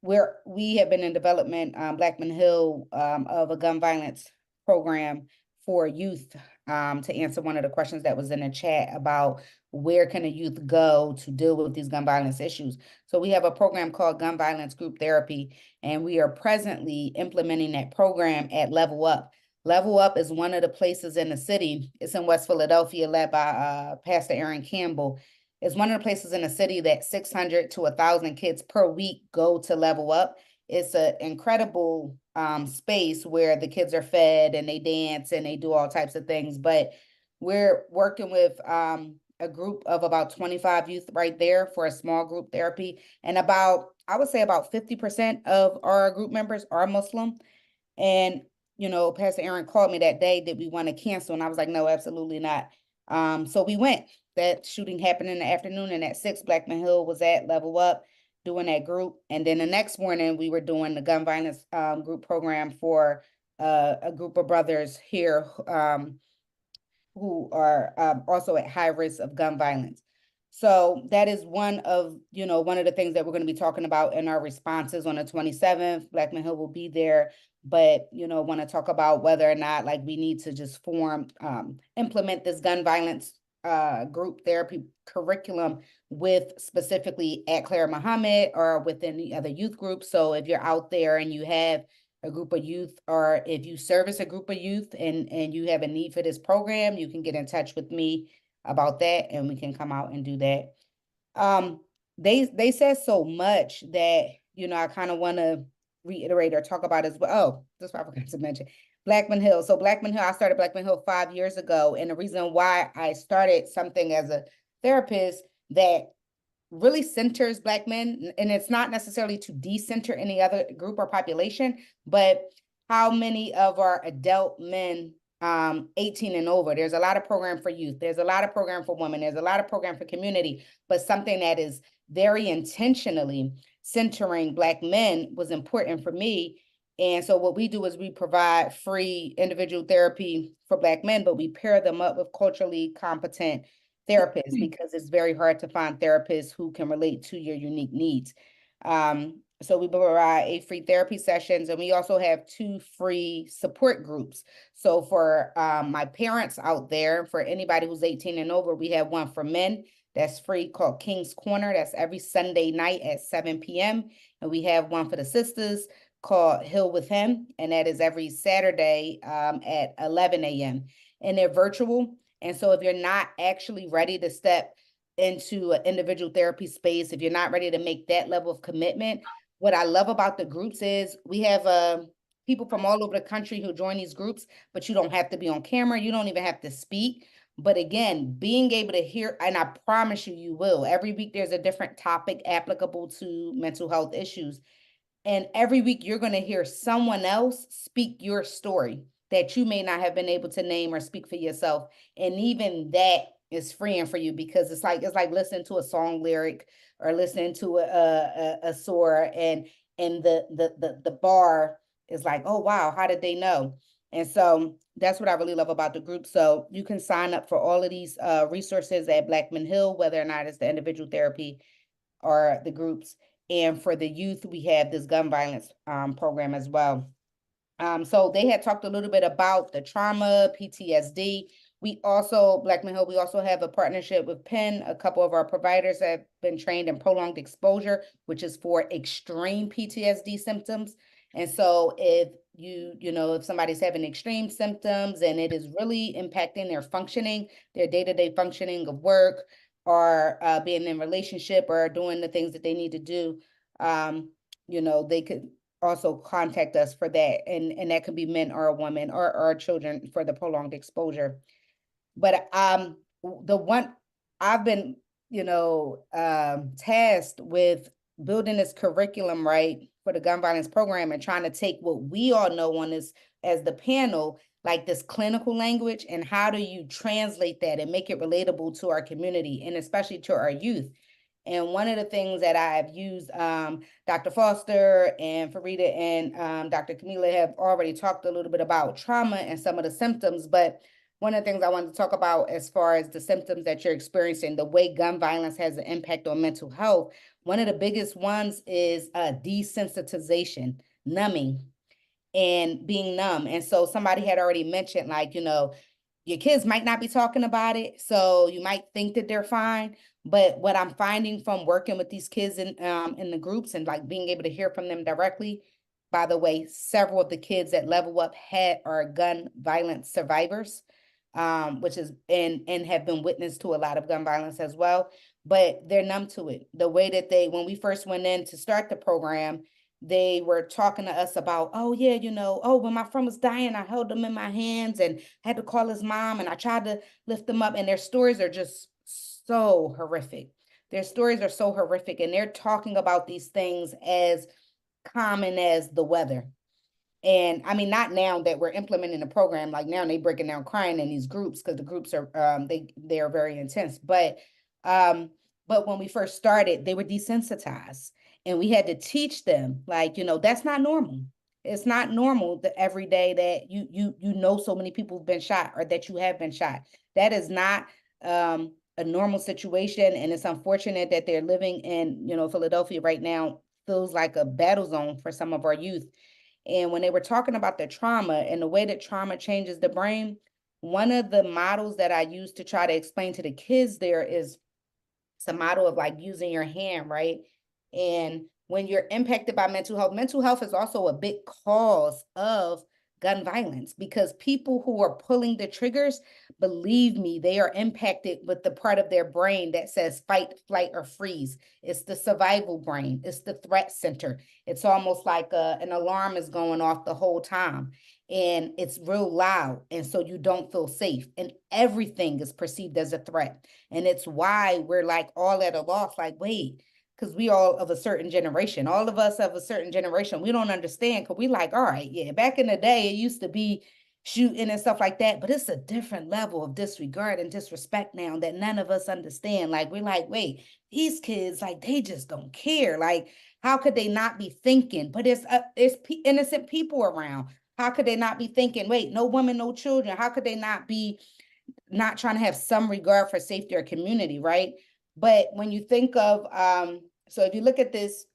where we have been in development, Blackman Hill, of a gun violence program for youth, to answer one of the questions that was in the chat about where can a youth go to deal with these gun violence issues. So we have a program called Gun Violence Group Therapy, and we are presently implementing that program at Level Up. Level Up is one of the places in the city. It's in West Philadelphia, led by Pastor Aaron Campbell. It's one of the places in the city that 600 to 1,000 kids per week go to Level Up. It's an incredible space where the kids are fed and they dance and they do all types of things. But we're working with a group of about 25 youth right there for a small group therapy. And I would say about 50% of our group members are Muslim. And, you know, Pastor Aaron called me that day, did we want to cancel? And I was like, no, absolutely not. So we went. That shooting happened in the afternoon, and at 6, Blackman Hill was at Level Up doing that group. And then the next morning we were doing the gun violence group program for a group of brothers here who are also at high risk of gun violence. So that is one of the things that we're going to be talking about in our responses on the 27th. Blackman Hill will be there, but, want to talk about whether or not like we need to just implement this gun violence group therapy curriculum with specifically at Clara Muhammad or within the other youth groups. So if you're out there and you have a group of youth, or if you service a group of youth and you have a need for this program, you can get in touch with me about that and we can come out and do that. They said so much that, I kind of want to reiterate or talk about as well. Oh, that's what I forgot to mention. Blackman Hill. So Blackman Hill, I started Blackman Hill 5 years ago. And the reason why I started something as a therapist that really centers Black men, and it's not necessarily to decenter any other group or population, but how many of our adult men 18 and over, there's a lot of program for youth, there's a lot of program for women, there's a lot of program for community, but something that is very intentionally centering Black men was important for me. And so what we do is we provide free individual therapy for Black men, but we pair them up with culturally competent therapists because it's very hard to find therapists who can relate to your unique needs. So we provide free therapy sessions, and we also have 2 free support groups. So for my parents out there, for anybody who's 18 and over, we have one for men that's free called King's Corner. That's every Sunday night at 7 p.m. And we have one for the sisters called Hill with Him, and that is every Saturday at 11 a.m. And they're virtual. And so if you're not actually ready to step into an individual therapy space, if you're not ready to make that level of commitment, what I love about the groups is we have people from all over the country who join these groups, but you don't have to be on camera. You don't even have to speak. But again, being able to hear, and I promise you, you will. Every week there's a different topic applicable to mental health issues. And every week you're going to hear someone else speak your story that you may not have been able to name or speak for yourself. And even that is freeing for you, because it's like listening to a song lyric or listening to a soar, and the bar is like, oh wow, how did they know? And so that's what I really love about the group. So you can sign up for all of these resources at Blackman Hill, whether or not it's the individual therapy or the groups. And for the youth, we have this gun violence program as well. So they had talked a little bit about the trauma, PTSD. We also, Blackman Hill, we also have a partnership with Penn. A couple of our providers have been trained in prolonged exposure, which is for extreme PTSD symptoms. And so if if somebody's having extreme symptoms and it is really impacting their functioning, their day-to-day functioning of work, or being in relationship or doing the things that they need to do, they could also contact us for that. And that could be men or a woman or children for the prolonged exposure. But the one I've been, tasked with building this curriculum, right, for the gun violence program, and trying to take what we all know on this as the panel, like this clinical language, and how do you translate that and make it relatable to our community and especially to our youth. And one of the things that I've used, Dr. Foster and Farida and Dr. Kameelah have already talked a little bit about trauma and some of the symptoms, but one of the things I wanted to talk about as far as the symptoms that you're experiencing, the way gun violence has an impact on mental health, one of the biggest ones is desensitization, numbing, and being numb. And so somebody had already mentioned, like, your kids might not be talking about it, so you might think that they're fine. But what I'm finding from working with these kids in the groups and like being able to hear from them directly, by the way, several of the kids that Level Up are gun violence survivors, which is and have been witness to a lot of gun violence as well. But they're numb to it. The way that when we first went in to start the program, they were talking to us about, oh yeah, when my friend was dying, I held him in my hands and had to call his mom, and I tried to lift them up. And their stories are just so horrific. Their stories are so horrific, and they're talking about these things as common as the weather. And I mean, not now that we're implementing the program, like now they breaking down crying in these groups, because the groups are they are very intense. But when we first started, they were desensitized, and we had to teach them, like, that's not normal. It's not normal that every day that you know so many people have been shot, or that you have been shot. That is not a normal situation, and it's unfortunate that they're living in Philadelphia right now feels like a battle zone for some of our youth. And when they were talking about the trauma and the way that trauma changes the brain, one of the models that I use to try to explain to the kids there is it's a model of like using your hand, right? And when you're impacted by mental health is also a big cause of gun violence, because people who are pulling the triggers, believe me, they are impacted with the part of their brain that says fight, flight, or freeze. It's the survival brain. It's the threat center. It's almost like an alarm is going off the whole time, and it's real loud. And so you don't feel safe, and everything is perceived as a threat. And it's why we're like all at a loss, like, wait, because we all of a certain generation, all of us of a certain generation, we don't understand, because we like, all right, yeah, back in the day, it used to be shooting and stuff like that, but it's a different level of disregard and disrespect now that none of us understand. Like, we're like, wait, these kids, like, they just don't care. Like, how could they not be thinking? But it's innocent people around. How could they not be thinking, wait, no women, no children? How could they not be not trying to have some regard for safety or community, right? But when you think of, so if you look at this,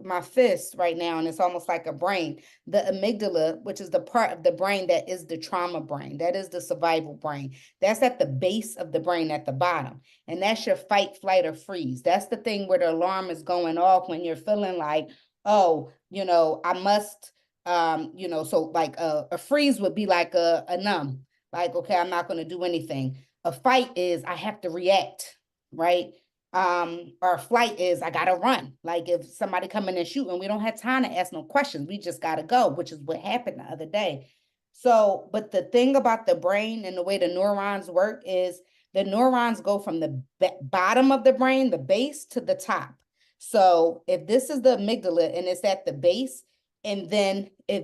my fist right now, and it's almost like a brain, the amygdala, which is the part of the brain that is the trauma brain, that is the survival brain, that's at the base of the brain at the bottom. And that's your fight, flight, or freeze. That's the thing where the alarm is going off when you're feeling like, oh, I must, so like a freeze would be like a numb, like, okay, I'm not going to do anything. A fight is I have to react, right? our flight is I gotta run. Like if somebody come in and shoot and we don't have time to ask no questions, we just gotta go, which is what happened the other day. So, but the thing about the brain and the way the neurons work is the neurons go from the bottom of the brain, the base, to the top. So if this is the amygdala and it's at the base, and then if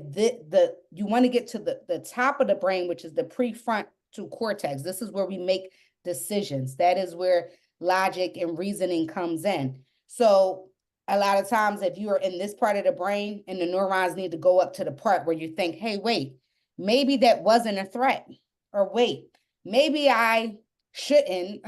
you want to get to the top of the brain, which is the prefrontal cortex, this is where we make decisions. That is where logic and reasoning comes in. So a lot of times if you are in this part of the brain and the neurons need to go up to the part where you think, hey, wait, maybe that wasn't a threat, or wait, maybe I shouldn't,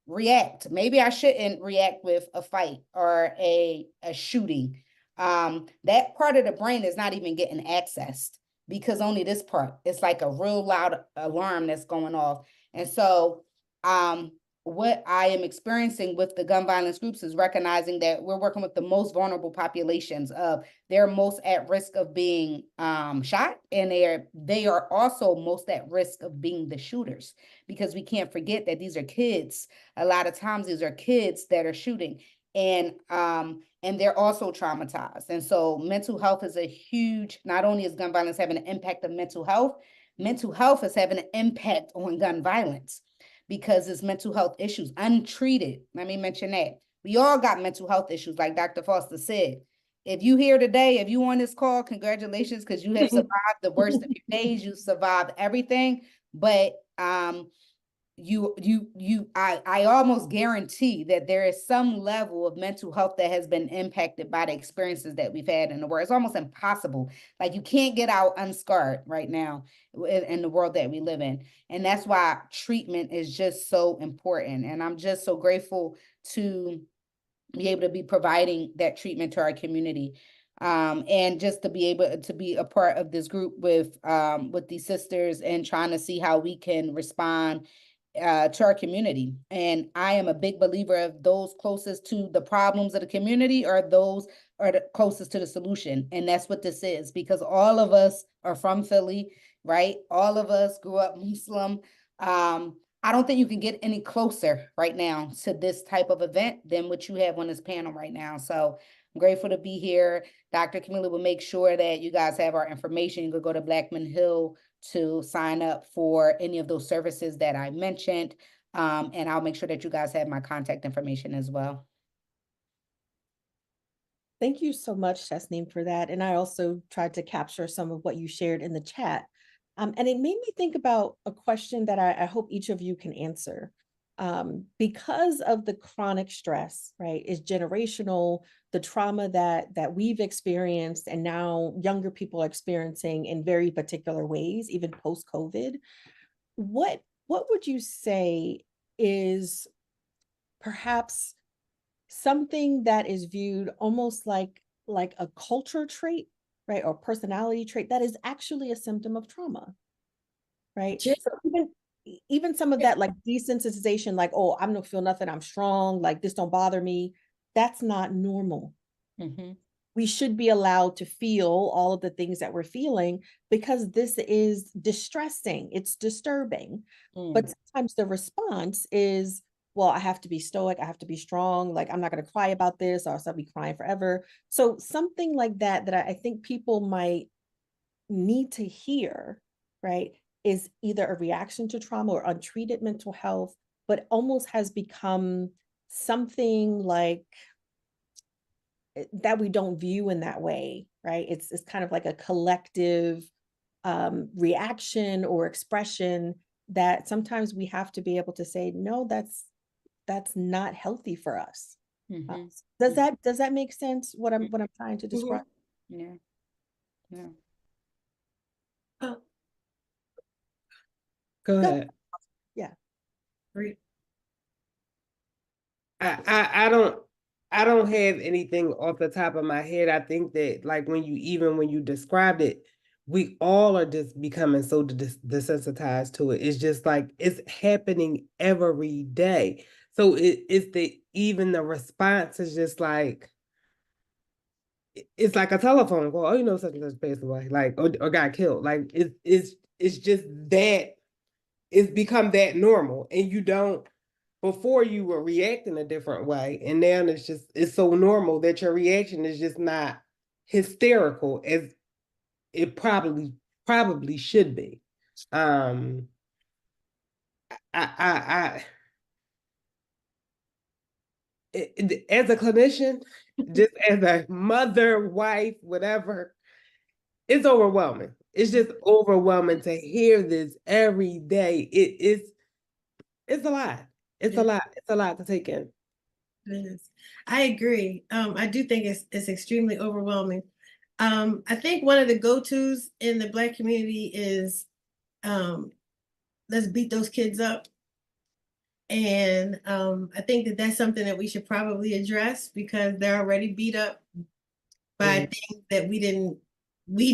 react. Maybe I shouldn't react with a fight or a shooting. That part of the brain is not even getting accessed because only this part, it's like a real loud alarm that's going off. And so, what I am experiencing with the gun violence groups is recognizing that we're working with the most vulnerable populations of they're most at risk of being shot, and they are also most at risk of being the shooters, because we can't forget that these are kids. A lot of times these are kids that are shooting, and they're also traumatized. And so mental health is a huge, not only is gun violence having an impact on mental health is having an impact on gun violence, because it's mental health issues, untreated. Let me mention that. We all got mental health issues, like Dr. Foster said. If you here today, if you on this call, congratulations, because you have survived the worst of your days. You survived everything. But I almost guarantee that there is some level of mental health that has been impacted by the experiences that we've had in the world. It's almost impossible. Like you can't get out unscarred right now in the world that we live in. And that's why treatment is just so important. And I'm just so grateful to be able to be providing that treatment to our community. And just to be able to be a part of this group with these sisters and trying to see how we can respond to our community. And I am a big believer of those closest to the problems of the community or those are the closest to the solution. And that's what this is, because all of us are from Philly, right? All of us grew up Muslim. I don't think you can get any closer right now to this type of event than what you have on this panel right now. So I'm grateful to be here. Dr. Kameelah will make sure that you guys have our information. You could go to Blackman Hill to sign up for any of those services that I mentioned. And I'll make sure that you guys have my contact information as well. Thank you so much, Tasnim, for that. And I also tried to capture some of what you shared in the chat. And it made me think about a question that I hope each of you can answer. Because of the chronic stress, right, is generational, the trauma that we've experienced and now younger people are experiencing in very particular ways, even post-COVID, what would you say is perhaps something that is viewed almost like a culture trait, right, or personality trait that is actually a symptom of trauma, right? So even some of that like desensitization, like, oh, I don't feel nothing, I'm strong, like this don't bother me, that's not normal. Mm-hmm. We should be allowed to feel all of the things that we're feeling because this is distressing, it's disturbing. But sometimes the response is, well, I have to be stoic, I have to be strong, like I'm not going to cry about this, or else I'll be crying forever. So something like that I think people might need to hear, right, is either a reaction to trauma or untreated mental health, but almost has become something like that we don't view in that way, right? It's kind of like a collective reaction or expression that sometimes we have to be able to say, no, that's not healthy for us. Mm-hmm. Does that make sense? What I'm trying to describe? Yeah. Yeah. Go ahead. Yeah. I don't have anything off the top of my head. I think that like when you described it, we all are just becoming so desensitized to it. It's just like it's happening every day. So even the response is just like it's like a telephone call. Oh, you know, such and such passed away, like or got killed. Like it's just that it's become that normal, and you don't. before you were reacting a different way, and now it's so normal that your reaction is just not hysterical as it probably should be. I as a clinician, just as a mother, wife, whatever, it's overwhelming. It's just overwhelming to hear this every day. It's a lot. It's a lot. It's a lot to take in. It is. I agree. I do think it's extremely overwhelming. I think one of the go-tos in the Black community is let's beat those kids up. And I think that that's something that we should probably address because they're already beat up by things that we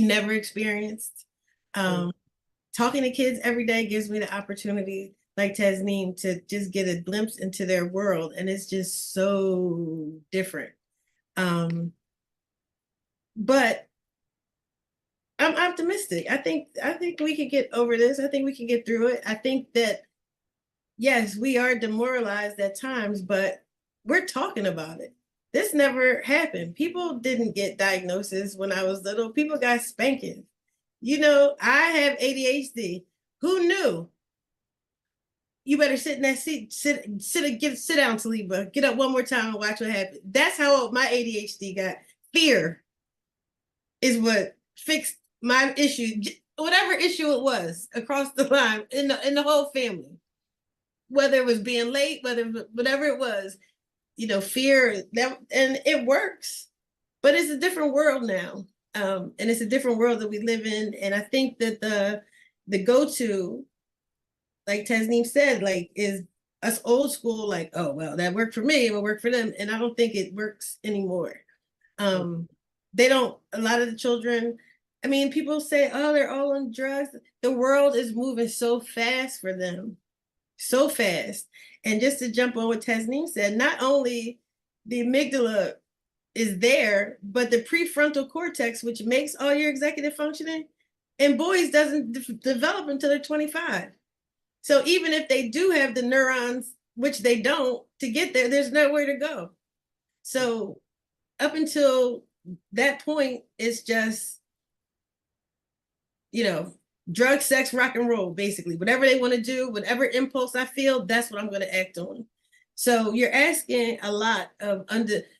never experienced. Talking to kids every day gives me the opportunity, like Tasnim, to just get a glimpse into their world. And it's just so different. But I'm optimistic. I think we could get over this. I think we can get through it. I think that, yes, we are demoralized at times, but we're talking about it. This never happened. People didn't get diagnoses when I was little. People got spankings. You know, I have ADHD. Who knew? You better sit in that seat, sit down, Taliba. Get up one more time and watch what happens. That's how my ADHD got. Fear is what fixed my issue, whatever issue it was across the line in the whole family. Whether it was being late, whatever it was, you know, fear that, and it works, but it's a different world now. And it's a different world that we live in. And I think that the go-to, like Tasnim said, like, is us old school, like, oh, well, that worked for me, it will work for them. And I don't think it works anymore. They don't, a lot of the children, I mean, people say, oh, they're all on drugs. The world is moving so fast for them. So fast. And just to jump on what Tasnim said, not only the amygdala is there, but the prefrontal cortex, which makes all your executive functioning, in boys doesn't develop until they're 25. So even if they do have the neurons, which they don't, to get there, there's nowhere to go. So up until that point, it's just, you know, drug, sex, rock and roll, basically. Whatever they want to do, whatever impulse I feel, that's what I'm going to act on. So you're asking a lot of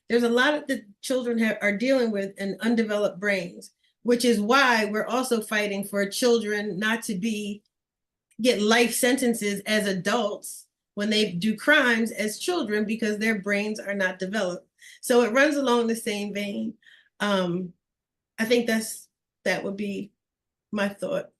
there's a lot of the children are dealing with an undeveloped brains, which is why we're also fighting for children not to get life sentences as adults when they do crimes as children because their brains are not developed. So it runs along the same vein. I think that would be my thought.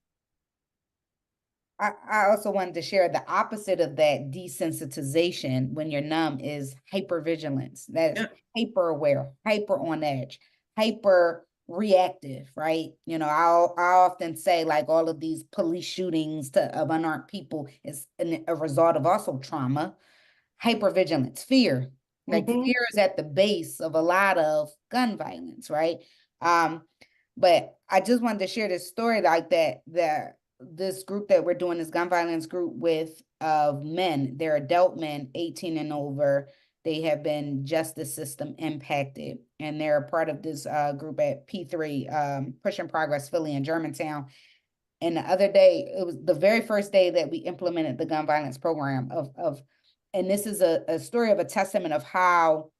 I also wanted to share the opposite of that desensitization when you're numb is hypervigilance. That's hyper aware, hyper on edge, hyper reactive, right? You know, I often say like all of these police shootings of unarmed people is a result of also trauma, hypervigilance, fear. Like fear is at the base of a lot of gun violence, right? But I just wanted to share this story like that this group that we're doing, this gun violence group with of men, they're adult men, 18 and over. They have been justice system impacted, and they're a part of this group at P3, Pushing Progress Philly in Germantown. And the other day, it was the very first day that we implemented the gun violence program and this is a story of a testament of how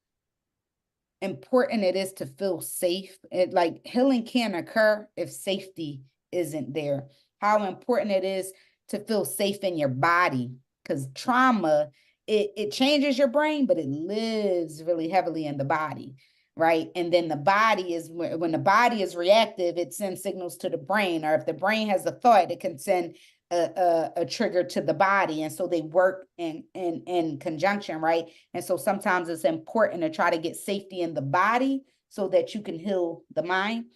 important it is to feel safe. Like healing can't occur if safety isn't there. How important it is to feel safe in your body, because trauma, it changes your brain, but it lives really heavily in the body, right? And then the body is, when the body is reactive, it sends signals to the brain, or if the brain has a thought, it can send a trigger to the body. And so they work in conjunction, right? And so sometimes it's important to try to get safety in the body so that you can heal the mind.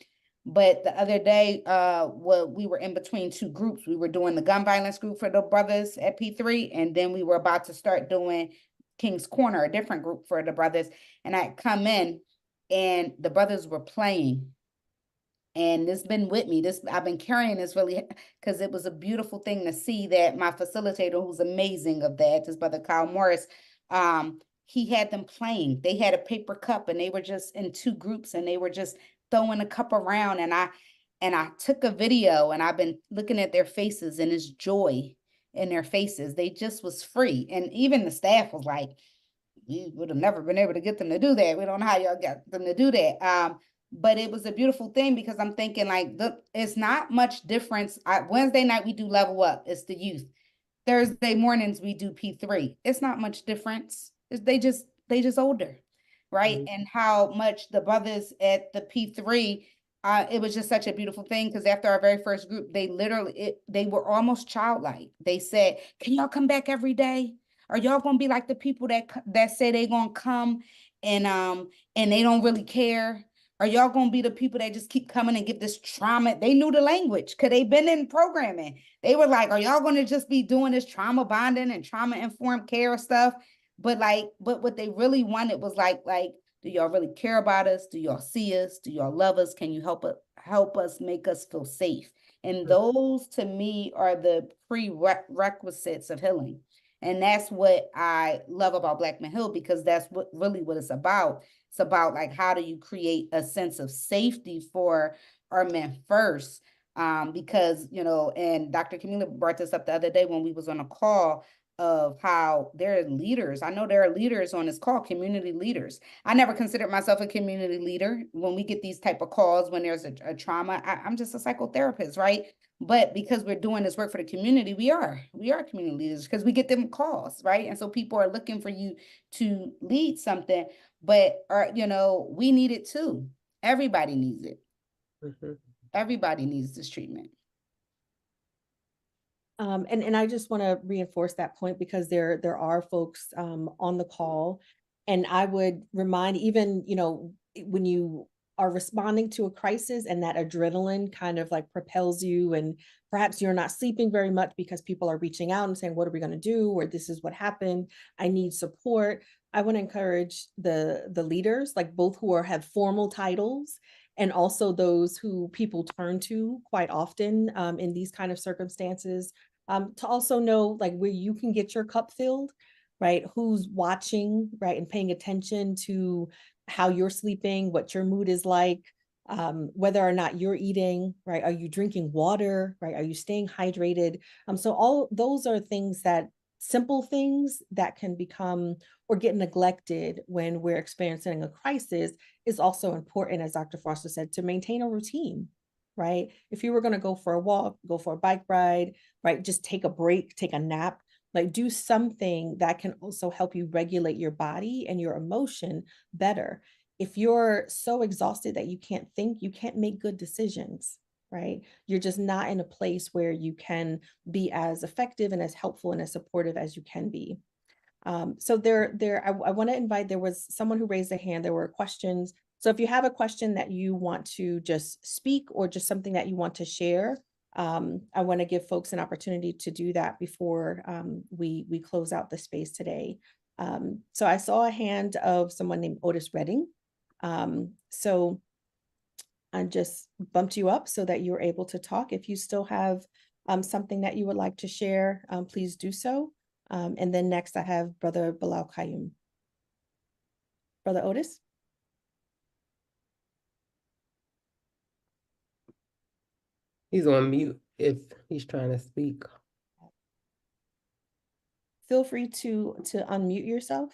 But the other day, we were in between two groups. We were doing the gun violence group for the brothers at P3, and then we were about to start doing King's Corner, a different group for the brothers. And I come in, and the brothers were playing. And this been with me. I've been carrying this really because it was a beautiful thing to see that my facilitator, who's amazing of that, this brother Kyle Morris, he had them playing. They had a paper cup and they were just in two groups and they were just throwing a cup around. And I took a video and I've been looking at their faces and it's joy in their faces. They just was free. And even the staff was like, we would have never been able to get them to do that. We don't know how y'all got them to do that. But it was a beautiful thing because I'm thinking like, it's not much difference. Wednesday night, we do level up. It's the youth. Thursday mornings, we do P3. It's not much difference. They just older, right? Mhm. And how much the brothers at the P3, it was just such a beautiful thing because after our very first group, they were almost childlike. They said, can y'all come back every day? Are y'all gonna be like the people that say they gonna come and they don't really care? Are y'all gonna be the people that just keep coming and give this trauma? They knew the language because they been in programming. They were like, are y'all gonna just be doing this trauma bonding and trauma informed care stuff? But what they really wanted was like, do y'all really care about us? Do y'all see us? Do y'all love us? Can you help us make us feel safe? And those to me are the prerequisites of healing. And that's what I love about Black Men Heal, because that's what it's about. It's about like, how do you create a sense of safety for our men first? Because, and Dr. Kameelah brought this up the other day when we was on a call of how there are leaders. I know there are leaders on this call, community leaders. I never considered myself a community leader. When we get these type of calls, when there's a trauma, I'm just a psychotherapist, right? But because we're doing this work for the community, we are community leaders because we get them calls, right? And so people are looking for you to lead something, but we need it too. Everybody needs it. Mhm. Everybody needs this treatment. And I just want to reinforce that point because there are folks on the call, and I would remind, even when you are responding to a crisis and that adrenaline kind of like propels you, and perhaps you're not sleeping very much because people are reaching out and saying, what are we going to do? Or this is what happened. I need support. I want to encourage the leaders, like both who have formal titles and also those who people turn to quite often in these kind of circumstances, to also know like where you can get your cup filled, right? Who's watching, right? And paying attention to how you're sleeping, what your mood is like, whether or not you're eating, right? Are you drinking water, right? Are you staying hydrated? So all those are things simple things that can become or get neglected when we're experiencing a crisis is also important, as Dr. Foster said, to maintain a routine, right? If you were going to go for a walk, go for a bike ride, right? Just take a break, take a nap, like do something that can also help you regulate your body and your emotion better. If you're so exhausted that you can't think, you can't make good decisions, right? You're just not in a place where you can be as effective and as helpful and as supportive as you can be. So I want to invite, there was someone who raised a hand, there were questions. So if you have a question that you want to just speak or just something that you want to share, I want to give folks an opportunity to do that before we close out the space today. So I saw a hand of someone named Otis Redding. So I just bumped you up so that you're able to talk. If you still have something that you would like to share, please do so. And then next I have Brother Bilal Qayyum. Brother Otis? He's on mute if he's trying to speak. Feel free to unmute yourself.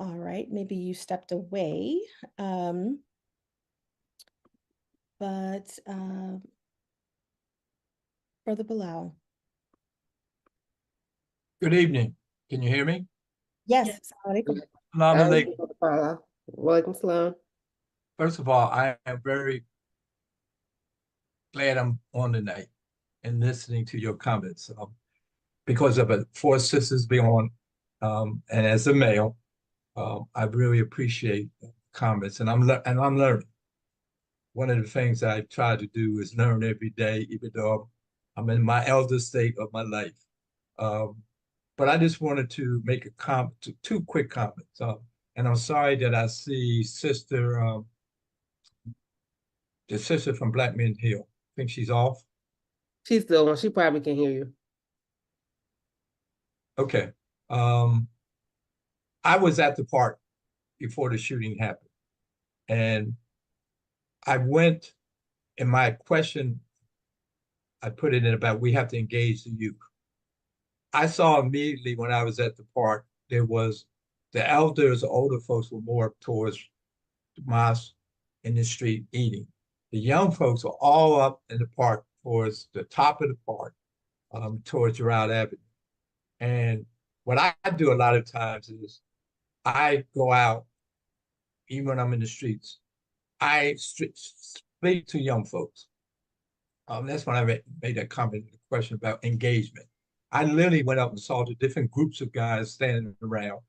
All right, maybe you stepped away. But Brother Bilal. Good evening. Can you hear me? Yes. Assalamu alaikum. Walaikum salam. First of all, I am very glad I'm on tonight and listening to your comments because of it. 4 sisters being on, and as a male, I really appreciate the comments, and I'm learning. One of the things I try to do is learn every day, even though I'm in my elder state of my life. But I just wanted to make a comment, two quick comments. And I'm sorry that I see the sister from Black Men Hill. I think she's off. She's still on. She probably can hear you. Okay. I was at the park before the shooting happened. And I went, in my question, I put it in about we have to engage the youth. I saw immediately when I was at the park, there was the elders, the older folks were more towards the mosque in the street eating. The young folks were all up in the park towards the top of the park, towards Gerard Avenue. And what I do a lot of times is I go out, even when I'm in the streets, I speak to young folks. That's when I made that comment in the question about engagement. I literally went up and saw the different groups of guys standing around,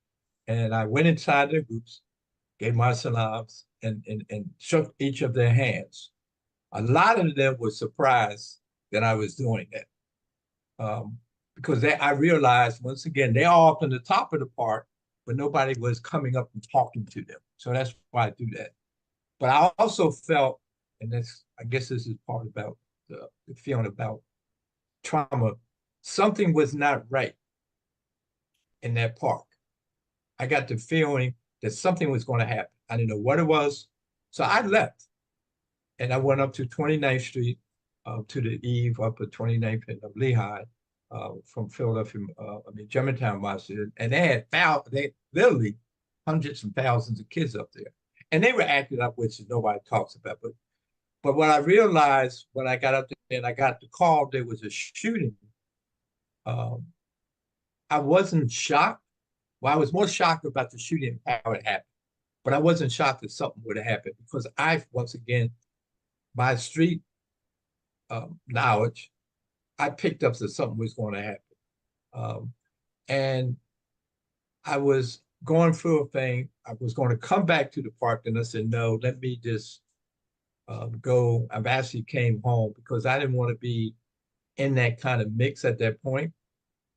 and I went inside their groups, gave my salams, and shook each of their hands. A lot of them were surprised that I was doing that, because I realized, once again, they're all up on the top of the park, but nobody was coming up and talking to them. So that's why I do that. But I also felt, and I guess this is part about the feeling about trauma, something was not right in that park. I got the feeling that something was going to happen. I didn't know what it was. So I left and I went up to 29th Street, to the eve up at 29th and Lehigh, from Philadelphia, Germantown Masjid, and they literally hundreds and thousands of kids up there. And they were acting up, which nobody talks about. But what I realized when I got up there and I got the call, there was a shooting. I wasn't shocked. Well, I was more shocked about the shooting and how it happened. But I wasn't shocked that something would have happened because once again, my street knowledge, I picked up that something was going to happen. And I was going through a thing. I was going to come back to the park, and I said, no, let me just go. I've actually came home because I didn't want to be in that kind of mix at that point.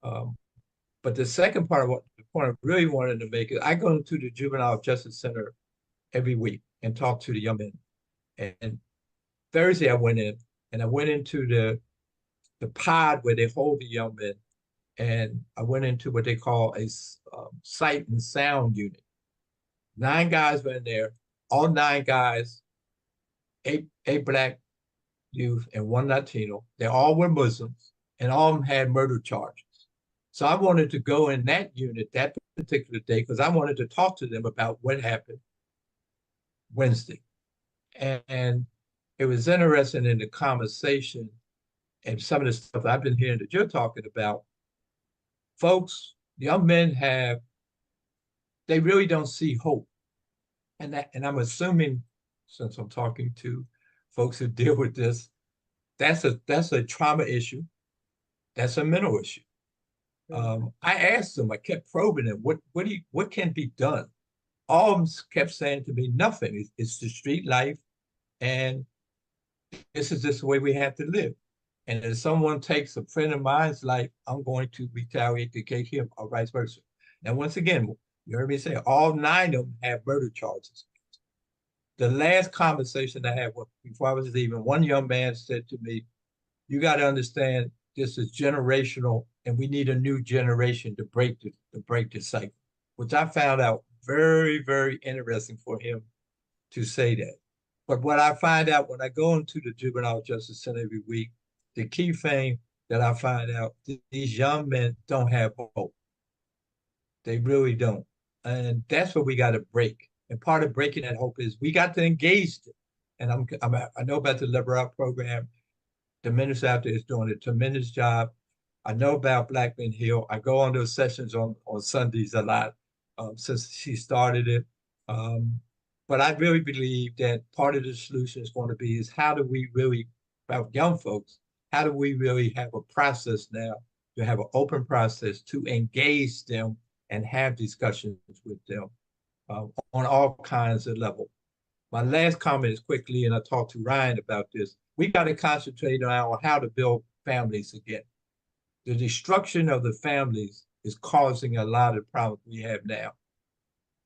But the second part of the point I really wanted to make is I go to the Juvenile Justice Center every week and talk to the young men. And Thursday I went in and I went into the pod where they hold the young men. And I went into what they call a sight and sound unit. 9 guys were in there, all 9 guys, 8 Black youth and 1 Latino. They all were Muslims and all of them had murder charges. So I wanted to go in that unit that particular day because I wanted to talk to them about what happened Wednesday. And it was interesting in the conversation and some of the stuff I've been hearing that you're talking about. Folks, young men they really don't see hope. And I'm assuming, since I'm talking to folks who deal with this, that's a trauma issue. That's a mental issue. I asked them, I kept probing them, what can be done? All of them kept saying to me, nothing. It's the street life, and this is just the way we have to live. And if someone takes a friend of mine's life, I'm going to retaliate to take him, or vice versa. Now, once again, you heard me say all 9 of them have murder charges. The last conversation I had before I was leaving, one young man said to me, you got to understand this is generational and we need a new generation to break the cycle, which I found out very, very interesting for him to say that. But what I find out when I go into the Juvenile Justice Center every week, the key thing that I find out, these young men don't have hope. They really don't. And that's what we got to break. And part of breaking that hope is we got to engage them. And I know about the Liberal Arts program. The minister out there is doing a tremendous job. I know about Black Men Hill. I go on those sessions on Sundays a lot since she started it. But I really believe that part of the solution is going to be is how do we really, about young folks, how do we really have a process now to have an open process to engage them and have discussions with them on all kinds of levels. My last comment is quickly, and I talked to Ryan about this. We got to concentrate on how to build families again. The destruction of the families is causing a lot of problems we have now.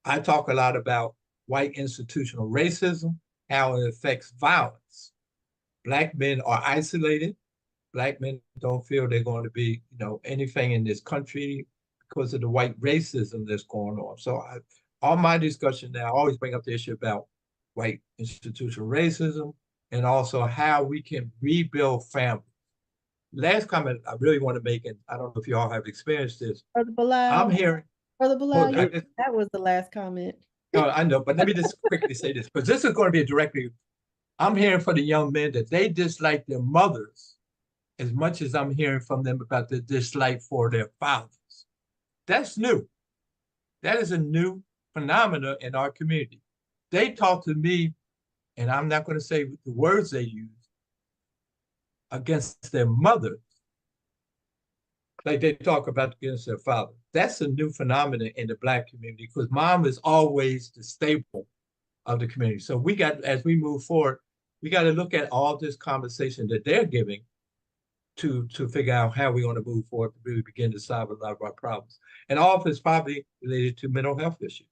I talk a lot about white institutional racism, how it affects violence. Black men are isolated. Black men don't feel they're going to be, anything in this country because of the white racism that's going on. So all my discussion now, I always bring up the issue about white institutional racism and also how we can rebuild families. Last comment I really want to make, and I don't know if you all have experienced this. Brother Bilal, I'm hearing. Brother Bilal, Look, that was the last comment. No, I know, but let me just quickly say this, because this is going to be a directly. I'm hearing from the young men that they dislike their mothers as much as I'm hearing from them about the dislike for their fathers. That's new. That is a new phenomena in our community. They talk to me, and I'm not going to say the words they use, against their mothers, like they talk about against their father. That's a new phenomenon in the Black community because mom is always the staple of the community. So we got, as we move forward, we got to look at all this conversation that they're giving to figure out how we're going to move forward to really begin to solve a lot of our problems. And all of it's probably related to mental health issues.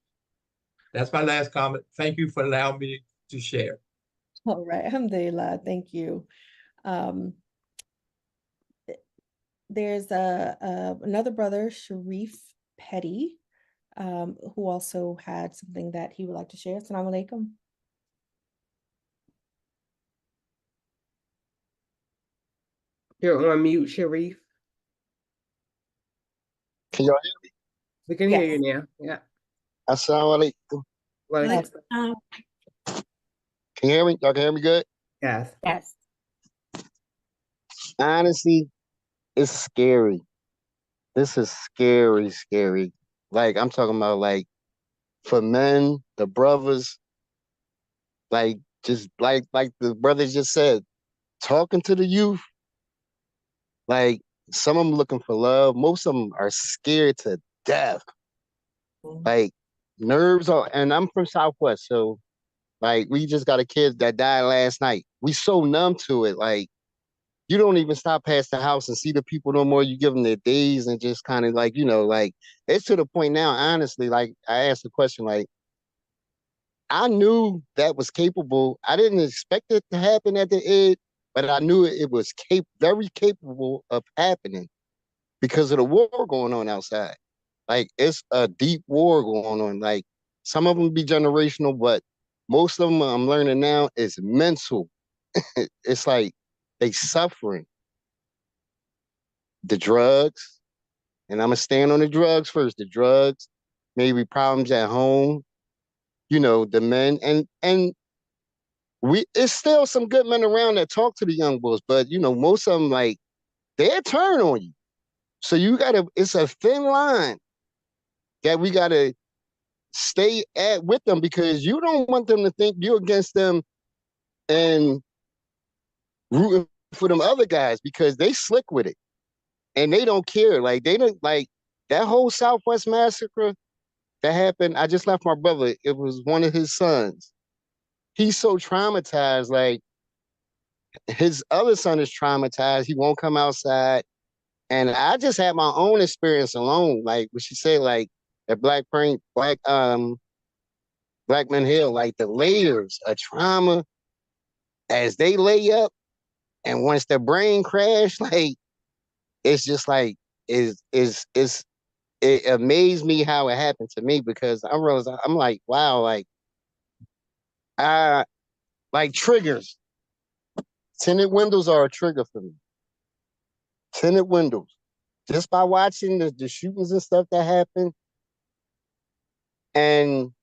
That's my last comment. Thank you for allowing me to share. All right, alhamdulillah, thank you. There's another brother, Sharif Petty, who also had something that he would like to share. Assalamu alaikum. You're on mute, Sharif. Can y'all hear me? We can hear you now. Yeah. Assalamu alaikum. Well, Yes. Can you hear me? Y'all can hear me good? yes. Yes. Honestly, it's scary. This is scary, scary. Like, I'm talking about, like, for men, the brothers, like, just like the brothers just said, talking to the youth, like, some of them looking for love. Most of them are scared to death. Like, nerves are, and I'm from Southwest, so, like, we just got a kid that died last night. We so numb to it, like, you don't even stop past the house and see the people no more. You give them their days and just kind of like, like, it's to the point now, honestly, like, I asked the question, like, I knew that was capable. I didn't expect it to happen at the end, but I knew it was very capable of happening because of the war going on outside. Like, it's a deep war going on. Like, some of them be generational, but most of them I'm learning now is mental. It's like they suffering. The drugs, and I'm gonna stand on the drugs first. The drugs, maybe problems at home, the men, and it's still some good men around that talk to the young boys, but most of them, like, they'll turn on you. So it's a thin line that we gotta stay with them because you don't want them to think you're against them and rooting for them other guys because they slick with it and they don't care. Like, they don't, like, that whole Southwest massacre that happened. I just left my brother. It was one of his sons. He's so traumatized. Like, his other son is traumatized. He won't come outside. And I just had my own experience alone. Like what she said, like at Black Men Hill, like the layers of trauma as they lay up, and once their brain crash, like, it's just like it amazed me how it happened to me because I realized I'm like, wow, like triggers. Tinted windows are a trigger for me. Tinted windows. Just by watching the shootings and stuff that happen. And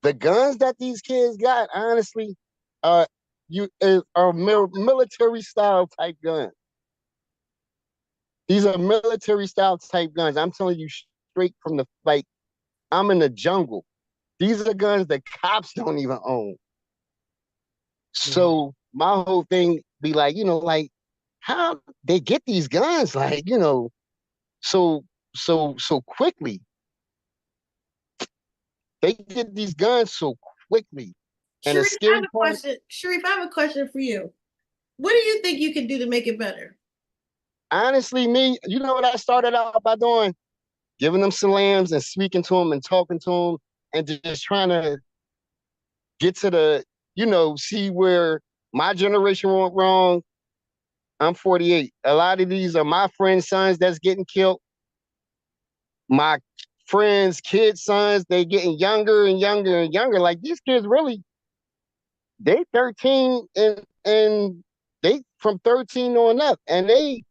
the guns that these kids got, honestly, are military style type guns. These are military style type guns. I'm telling you straight from I'm in the jungle. These are guns that cops don't even own. So my whole thing be like, like, how they get these guns, like, so quickly. They get these guns so quickly. And Sharif, I have a question. Sharif, I have a question for you. What do you think you can do to make it better? honestly, me, you know what I started out by doing? Giving them salams and speaking to them and talking to them and just trying to get to the, see where my generation went wrong. I'm 48. A lot of these are my friends' sons that's getting killed. My friends' kids' sons, they getting younger and younger and younger. Like these kids really, they 13 and they from 13 on up, and they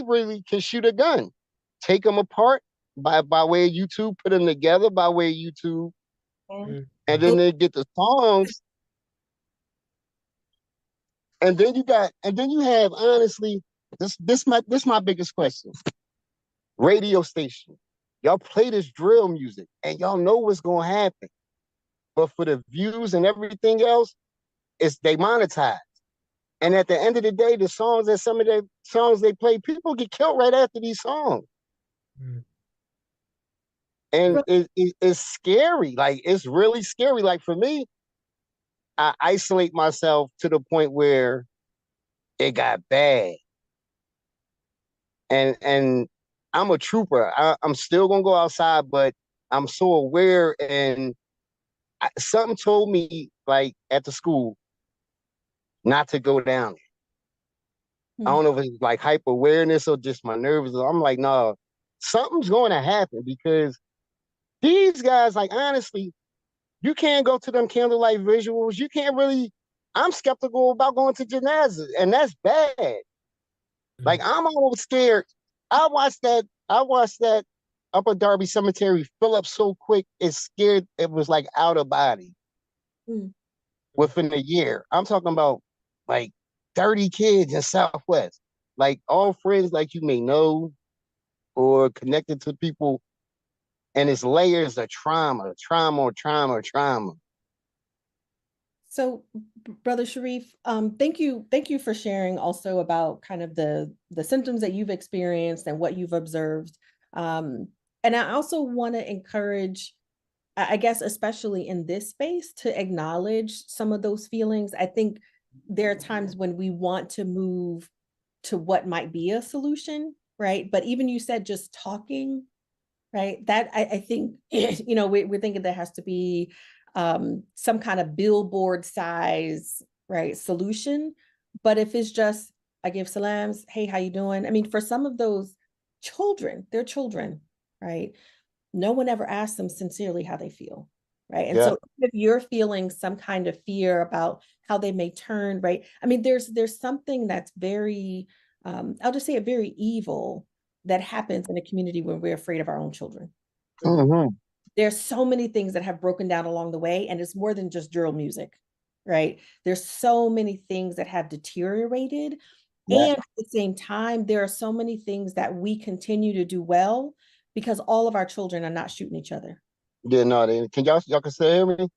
really can shoot a gun. Take them apart by way of YouTube, put them together by way of YouTube, and then they get the songs. And then you have honestly, this my biggest question. Radio station. Y'all play this drill music and y'all know what's gonna happen. But for the views and everything else, they monetize. And at the end of the day, the songs that some of the songs they play, people get killed right after these songs. And it's scary. Like it's really scary. Like for me, I isolate myself to the point where it got bad. And I'm a trooper. I'm still gonna go outside, but I'm so aware. And something told me, like at the school, not to go down there. I don't know if it's like hyper awareness or just my nerves. I'm like, no, something's going to happen because these guys, like honestly, you can't go to them candlelight visuals. You can't really. I'm skeptical about going to janazas, and that's bad. Like I'm almost scared. I watched that Upper Darby Cemetery fill up so quick. It scared. It was like out of body within a year. I'm talking about like 30 kids in Southwest, like all friends like you may know or connected to people. And it's layers of trauma. So, Brother Sharif, thank you for sharing also about kind of the symptoms that you've experienced and what you've observed. And I also want to encourage, I guess, especially in this space, to acknowledge some of those feelings. I think there are times when we want to move to what might be a solution, right? But even you said just talking, right? That I think, we're thinking there has to be some kind of billboard size, right, solution. But if it's just, I give salams, hey, how you doing? I mean, for some of those children, they're children, right? No one ever asks them sincerely how they feel, right? And so if you're feeling some kind of fear about how they may turn, right? I mean, there's something that's very, I'll just say it, very evil that happens in a community when we're afraid of our own children. There's so many things that have broken down along the way, and it's more than just drill music, right? There's so many things that have deteriorated. And at the same time, there are so many things that we continue to do well because all of our children are not shooting each other. Yeah, no, can y'all can still hear me?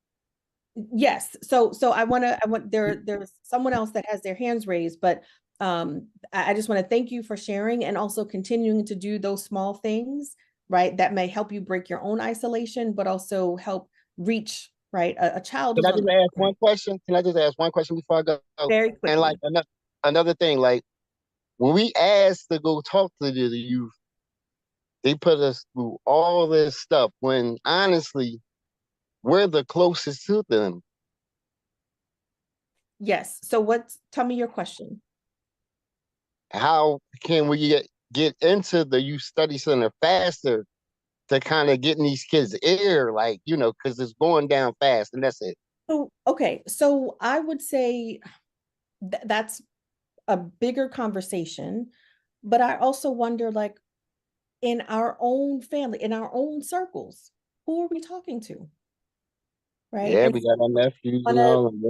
Yes. So there's someone else that has their hands raised, but I just want to thank you for sharing and also continuing to do those small things, right? That may help you break your own isolation, but also help reach, right? A child. Can I just ask one question? Can I just ask one question before I go? Very quickly. And like another thing, like when we asked to go talk to the youth, they put us through all this stuff when honestly, we're the closest to them. Yes. So tell me your question. How can we get into the youth study center faster to kind of get in these kids' ear, like, because it's going down fast and that's it. So, okay. So I would say that's a bigger conversation, but I also wonder, like, in our own family, in our own circles, who are we talking to? Right. Yeah, and we got our nephews and all of them.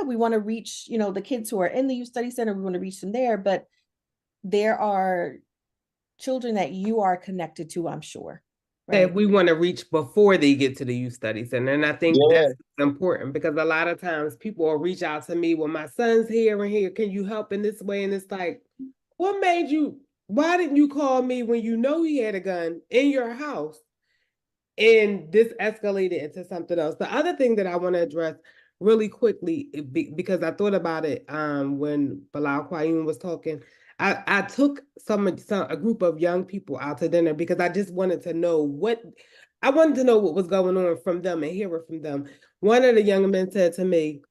We want to reach, the kids who are in the youth study center. We want to reach them there, but there are children that you are connected to, I'm sure. Right? That we want to reach before they get to the youth study center. And I think that's important because a lot of times people will reach out to me, well, my son's here and here, can you help in this way? And it's like, why didn't you call me when you know he had a gun in your house? And this escalated into something else. The other thing that I want to address really quickly, because I thought about it when Bilal Qayyum was talking, I took a group of young people out to dinner because I just wanted to know what was going on from them and hear it from them. One of the young men said to me,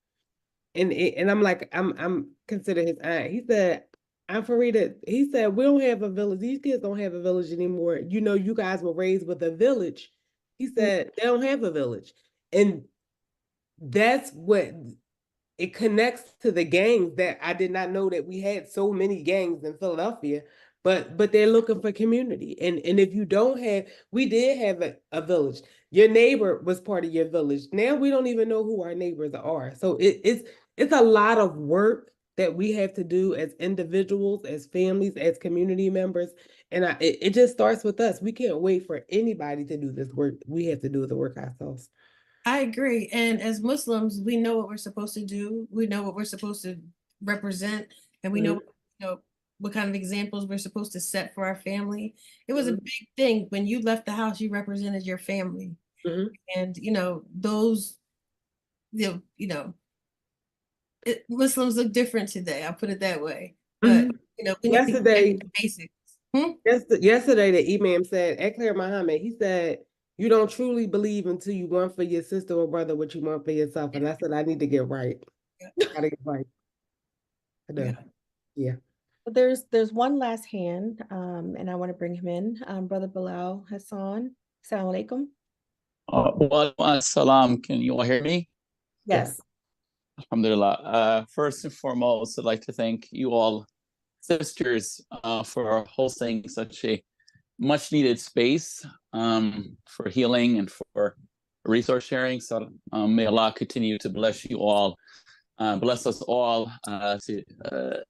and I'm like, I'm considered his aunt. He said, I'm Farida. He said, we don't have a village. These kids don't have a village anymore. You know, you guys were raised with a village. He said, they don't have a village. And that's what it connects to the gangs that I did not know that we had so many gangs in Philadelphia, but they're looking for community. And if you don't have, we did have a village. Your neighbor was part of your village. Now we don't even know who our neighbors are. So it's a lot of work that we have to do as individuals, as families, as community members. And it just starts with us. We can't wait for anybody to do this work. We have to do the work ourselves. I agree. And as Muslims, we know what we're supposed to do. We know what we're supposed to represent, and we know, you know, what kind of examples we're supposed to set for our family. It was a big thing when you left the house, you represented your family. And, you know, those, you know, Muslims look different today. I'll put it that way. But, you know, when yesterday, you think the basics. Yesterday, the imam said, at Clara Muhammad, he said, you don't truly believe until you want for your sister or brother what you want for yourself. And I said, I need to get right. Gotta get right. I know. Yeah. There's one last hand, and I want to bring him in. Brother Bilal Hassan. Assalamu alaikum. Wa assalam. Can you all hear me? Yes. Alhamdulillah. First and foremost, I'd like to thank you all sisters for hosting such a much needed space for healing and for resource sharing. So may Allah continue to bless you all, bless us all to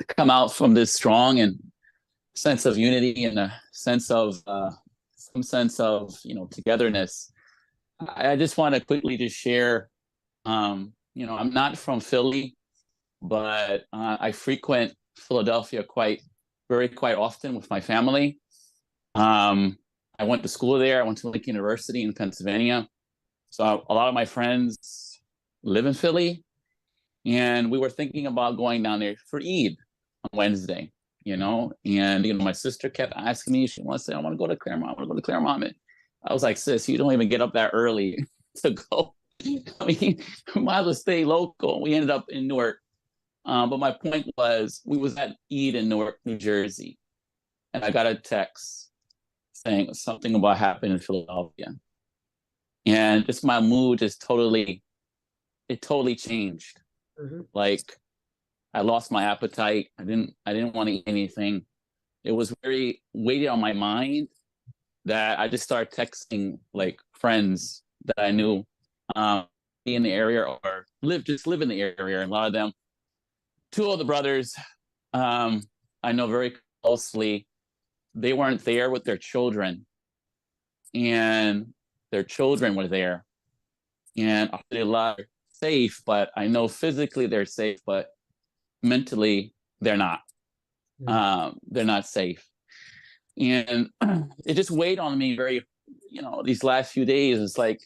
come out from this strong and sense of unity and a sense of some sense of, you know, togetherness. I just want to quickly just share, you know, I'm not from Philly, but I frequent Philadelphia quite often with my family. I went to school there. I went to Lincoln University in Pennsylvania. So a lot of my friends live in Philly, and we were thinking about going down there for Eid on Wednesday, you know, and, you know, my sister kept asking me, she wants to say, I want to go to Claremont. I want to go to Claremont. I was like, sis, you don't even get up that early to go. I mean, we might as well stay local. We ended up in Newark. But my point was, we was at Eid in Newark, New Jersey, and I got a text saying something about happened in Philadelphia. And just my mood just totally changed. Like, I lost my appetite. I didn't want to eat anything. It was very weighted on my mind that I just started texting like friends that I knew be in the area or live in the area. And a lot of them, two of the brothers I know very closely, they weren't there with their children, and their children were there. And alhamdulillah, they're safe, but I know physically they're safe, but mentally they're not. They're not safe. And it just weighed on me very, you know, these last few days. It's like,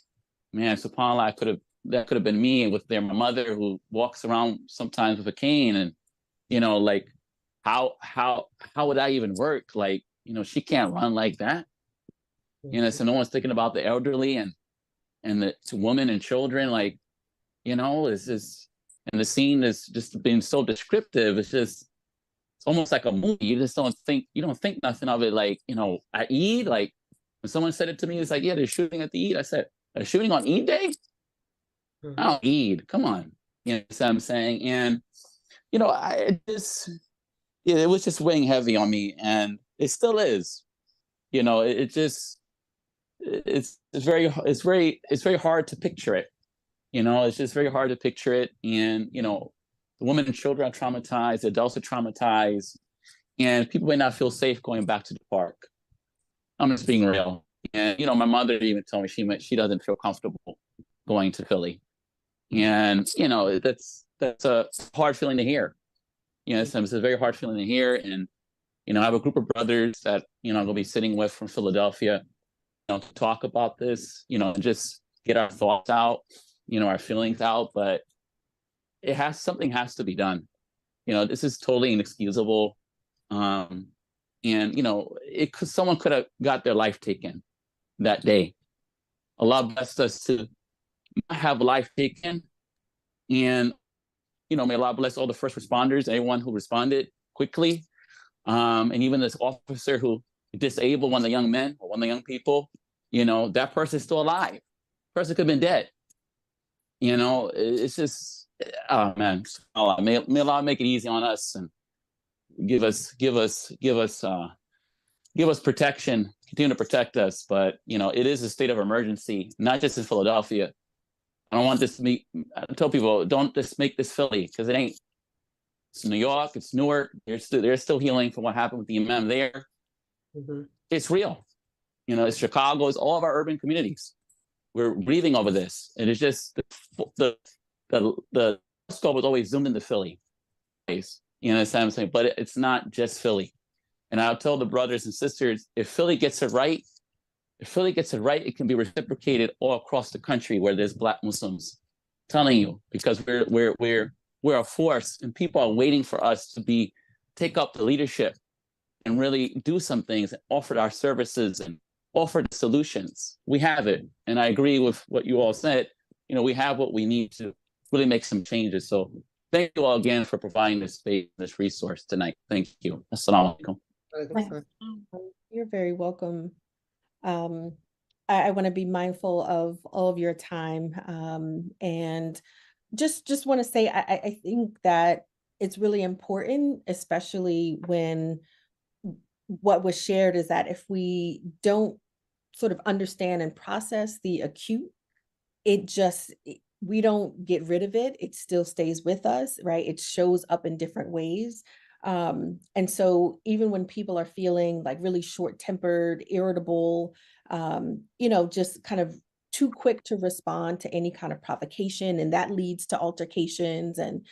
man, subhanAllah, that could have been me with my mother who walks around sometimes with a cane, and, you know, like how would that even work? Like, you know, she can't run like that. You know, so no one's thinking about the elderly and the women and children. Like, you know, it's just, and the scene is just being so descriptive. It's almost like a movie. You just don't think nothing of it. Like, you know, at Eid, like when someone said it to me, it's like, yeah, they're shooting at the Eid. I said, they're shooting on Eid day? Oh, Eid, come on. You know what I'm saying? And, you know, it was just weighing heavy on me, and it still is. You know, it's very hard to picture it. You know, it's just very hard to picture it. And, you know, the women and children are traumatized, the adults are traumatized, and people may not feel safe going back to the park. I'm just being real. And, you know, my mother even told me she doesn't feel comfortable going to Philly. And, you know, that's a hard feeling to hear. You know, it's a very hard feeling to hear. And, you know, I have a group of brothers that, you know, I'm going to be sitting with from Philadelphia, you know, to talk about this, you know, just get our thoughts out, you know, our feelings out. But something has to be done. This is totally inexcusable. And, someone could have got their life taken that day. Allah blessed us to not have life taken. And, may Allah bless all the first responders, everyone who responded quickly. And even this officer who disabled one of the young men or one of the young people, that person is still alive. Person could have been dead. It's just, oh man, Allah, may Allah make it easy on us and give us protection, continue to protect us. But it is a state of emergency, not just in Philadelphia. I don't want this to be, I tell people, don't just make this Philly, because it ain't. It's New York, it's Newark. They're still healing from what happened with the imam there. Mm-hmm. It's real. It's Chicago, it's all of our urban communities. We're breathing over this. And it's just the scope is always zoomed into Philly. That's what I'm saying. But it's not just Philly. And I'll tell the brothers and sisters, if Philly gets it right, it can be reciprocated all across the country where there's Black Muslims. I'm telling you, because we're a force, and people are waiting for us to take up the leadership and really do some things and offer our services and offer the solutions. We have it. And I agree with what you all said. We have what we need to really make some changes. So thank you all again for providing this space, this resource tonight. Thank you. Assalamu alaikum. You're very welcome. I want to be mindful of all of your time. And just want to say, I think that it's really important, especially when what was shared is that if we don't sort of understand and process the acute, we don't get rid of it. It still stays with us, right? It shows up in different ways. And so even when people are feeling like really short-tempered, irritable, just kind of too quick to respond to any kind of provocation, and that leads to altercations. And,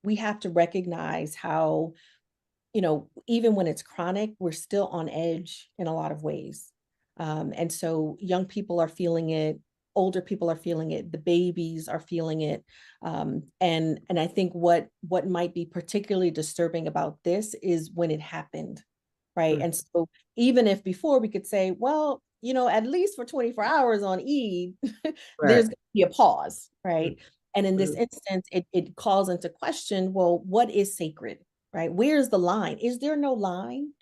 we have to recognize how, even when it's chronic, we're still on edge in a lot of ways. And so young people are feeling it, older people are feeling it, the babies are feeling it. And I think what might be particularly disturbing about this is when it happened, right? And so even if before we could say, well, at least for 24 hours on Eid, there's going to be a pause, right? And in this instance, it calls into question, well, what is sacred, right? Where's the line? Is there no line,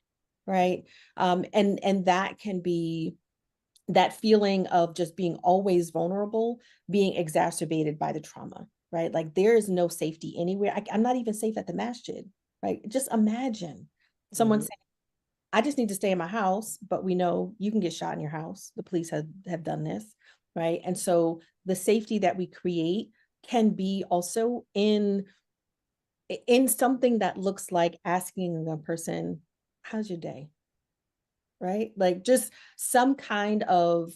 right? And that can be that feeling of just being always vulnerable, being exacerbated by the trauma, right? Like there is no safety anywhere. I'm not even safe at the masjid, right? Just imagine someone saying, I just need to stay in my house, but we know you can get shot in your house. The police have done this, right? And so the safety that we create can be also in something that looks like asking a person, how's your day? Right? Like just some kind of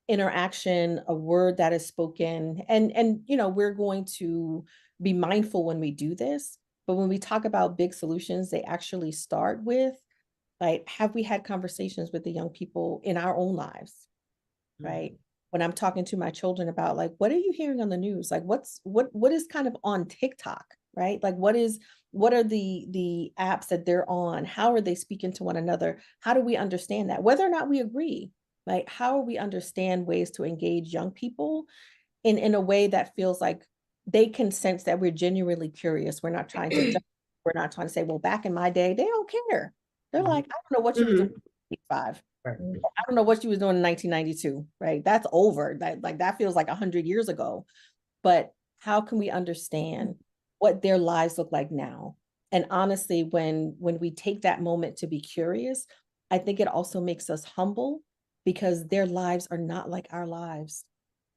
interaction, a word that is spoken. And we're going to be mindful when we do this, but when we talk about big solutions, they actually start with, like, have we had conversations with the young people in our own lives, right? When I'm talking to my children about, like, what are you hearing on the news? Like, what is kind of on TikTok, right? Like, what are the apps that they're on? How are they speaking to one another? How do we understand that? Whether or not we agree, like, how do we understand ways to engage young people in a way that feels like they can sense that we're genuinely curious. We're not trying to say, well, back in my day, they don't care. They're like, I don't know what you was doing in 1985. I don't know what you was doing in 1992, right? That's over. That feels like 100 years ago. But how can we understand what their lives look like now? And honestly, when we take that moment to be curious, I think it also makes us humble, because their lives are not like our lives,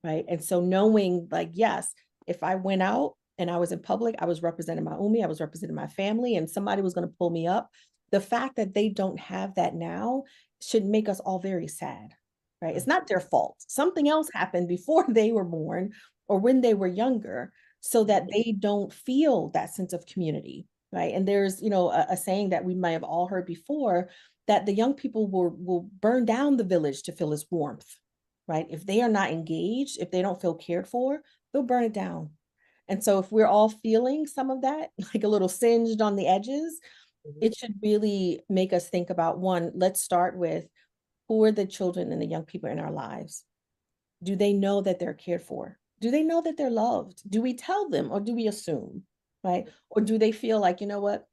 right? And so knowing, like, yes, if I went out and I was in public, I was representing my I was representing my family, and somebody was going to pull me up. The fact that they don't have that now should make us all very sad, right? It's not their fault. Something else happened before they were born or when they were younger, so that they don't feel that sense of community, right? And there's, a saying that we might have all heard before, that the young people will burn down the village to feel its warmth, right? If they are not engaged, if they don't feel cared for, they'll burn it down. And so if we're all feeling some of that, like a little singed on the edges, it should really make us think about, one, let's start with, who are the children and the young people in our lives? Do they know that they're cared for? Do they know that they're loved? Do we tell them, or do we assume, right? Or do they feel like, you know what,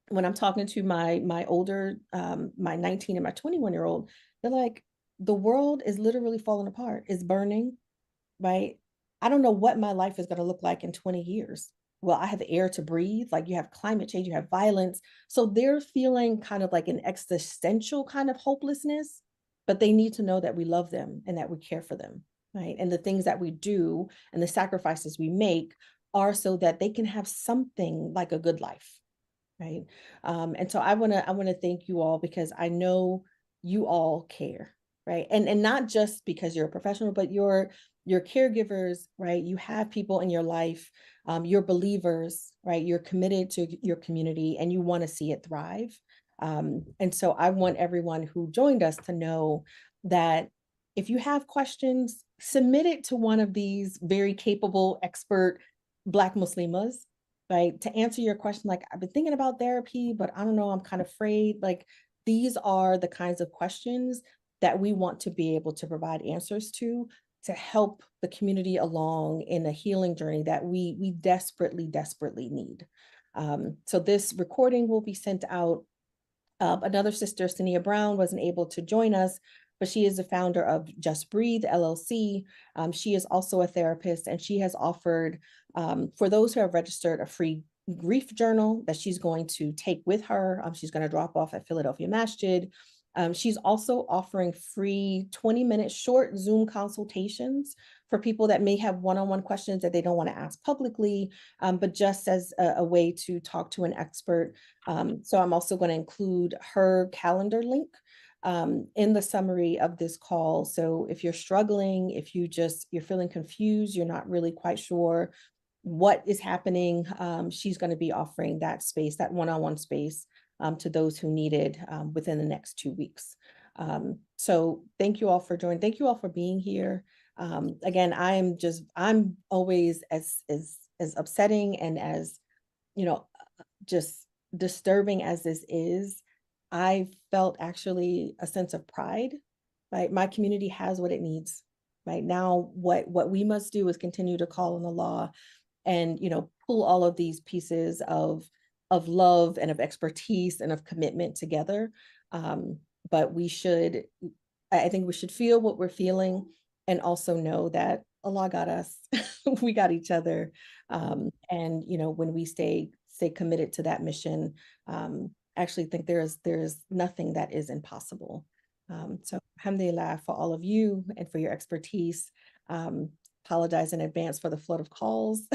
when I'm talking to my older, my 19 and my 21-year-old, they're like, the world is literally falling apart, it's burning, right? I don't know what my life is going to look like in 20 years. Well, I have air to breathe. Like, you have climate change, you have violence. So they're feeling kind of like an existential kind of hopelessness, but they need to know that we love them and that we care for them, right? And the things that we do and the sacrifices we make are so that they can have something like a good life, right? And so I want to thank you all, because I know you all care, right? And not just because you're a professional, but you're caregivers, right? You have people in your life, you're believers, right? You're committed to your community and you want to see it thrive. And so I want everyone who joined us to know that if you have questions, submit it to one of these very capable, expert Black Muslimas, right? To answer your question, like, I've been thinking about therapy, but I don't know, I'm kind of afraid. Like, these are the kinds of questions that we want to be able to provide answers to help the community along in a healing journey that we desperately, desperately need. So this recording will be sent out. Another sister, Sania Brown, wasn't able to join us, but she is the founder of Just Breathe, LLC. She is also a therapist, and she has offered, for those who have registered, a free grief journal that she's going to take with her. She's going to drop off at Philadelphia Masjid. She's also offering free 20-minute short Zoom consultations for people that may have one-on-one questions that they don't want to ask publicly, but just as a way to talk to an expert. So I'm also going to include her calendar link in the summary of this call. So if you're struggling, if you're feeling confused, you're not really quite sure what is happening, she's going to be offering that space, that one-on-one space, to those who need it within the next 2 weeks. So thank you all for joining. Thank you all for being here. Again, I'm always as upsetting and as, just disturbing as this is. I felt actually a sense of pride, right? My community has what it needs right now. What we must do is continue to call on the law and, pull all of these pieces of love and of expertise and of commitment together. But I think we should feel what we're feeling and also know that Allah got us, we got each other. And, when we stay committed to that mission, I actually think there's nothing that is impossible. So alhamdulillah for all of you and for your expertise. Apologize in advance for the flood of calls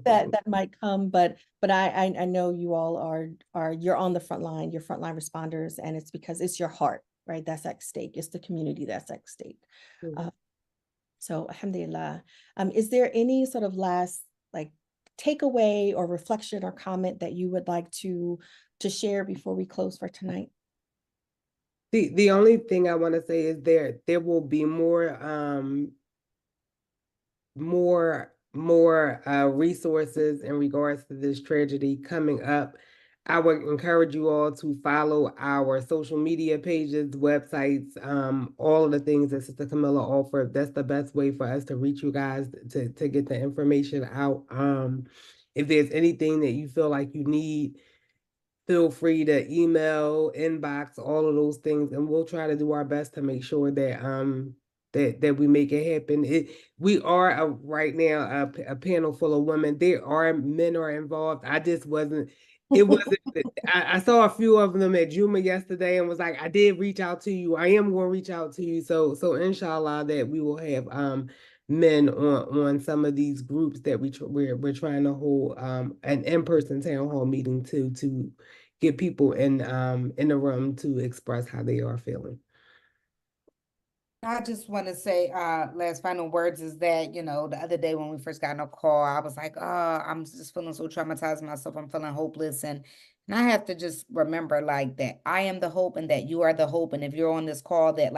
that might come, but I know you all you're on the front line, you're frontline responders, and it's because it's your heart, right? That's at stake. It's the community that's at stake. So alhamdulillah. Is there any sort of last takeaway or reflection or comment that you would like to share before we close for tonight? The only thing I want to say is there will be more resources in regards to this tragedy coming up. I would encourage you all to follow our social media pages, websites, all of the things that Sister Kameelah offered. That's the best way for us to reach you guys to get the information out. If there's anything that you feel like you need, feel free to email, inbox, all of those things, and we'll try to do our best to make sure that that we make it happen. We are right now a panel full of women. Men are involved. I saw a few of them at Juma yesterday and was like, I did reach out to you. I am going to reach out to you. So inshallah that we will have men on some of these groups that we're trying to hold an in-person town hall meeting to get people in the room to express how they are feeling. I just want to say, last final words is that, the other day when we first got on a call, I was like, oh, I'm just feeling so traumatized myself. I'm feeling hopeless. And I have to just remember that I am the hope and that you are the hope. And if you're on this call, that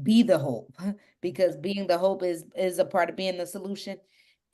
be the hope, because being the hope is a part of being the solution.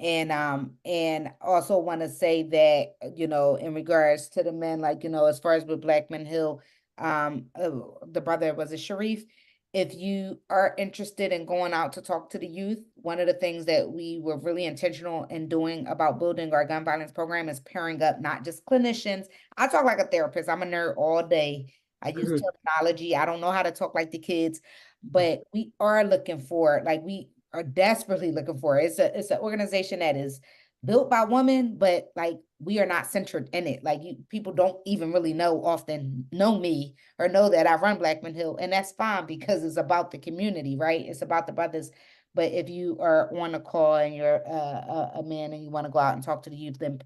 And also want to say that, you know, in regards to the men, like, you know, as far as with Black Men Hill, the brother was a Sharif. If you are interested in going out to talk to the youth, one of the things that we were really intentional in doing about building our gun violence program is pairing up not just clinicians. I talk like a therapist. I'm a nerd all day. I use terminology. I don't know how to talk like the kids, but we are looking for, like, we are desperately looking for. It's an organization that is built by women, but like we are not centered in it. Like people don't even really often know me or know that I run Black Men Hill, and that's fine because it's about the community, right? It's about the brothers. But if you are on a call and you're a man and you want to go out and talk to the youth, then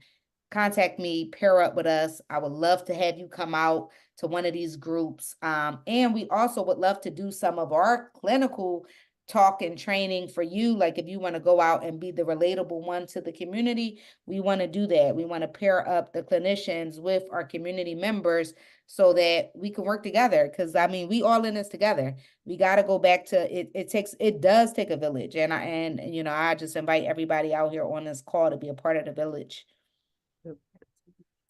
contact me, pair up with us. I would love to have you come out to one of these groups. And we also would love to do some of our clinical talk and training for you. Like if you want to go out and be the relatable one to the community, we want to do that. We want to pair up the clinicians with our community members so that we can work together. Because I mean, we all in this together. We got to go back to it. It does take a village. And you know, I just invite everybody out here on this call to be a part of the village.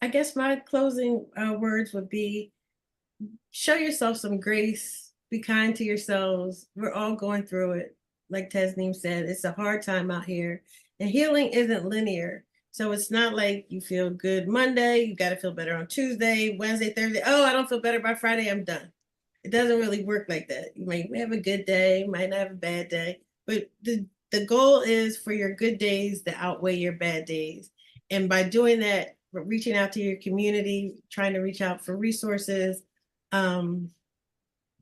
I guess my closing words would be, show yourself some grace, be kind to yourselves. We're all going through it. Like Tasnim said, it's a hard time out here, and healing isn't linear. So it's not like you feel good Monday, you got to feel better on Tuesday, Wednesday, Thursday. Oh, I don't feel better by Friday, I'm done. It doesn't really work like that. You might have a good day, might not have a bad day, but the goal is for your good days to outweigh your bad days. And by doing that, reaching out to your community, trying to reach out for resources.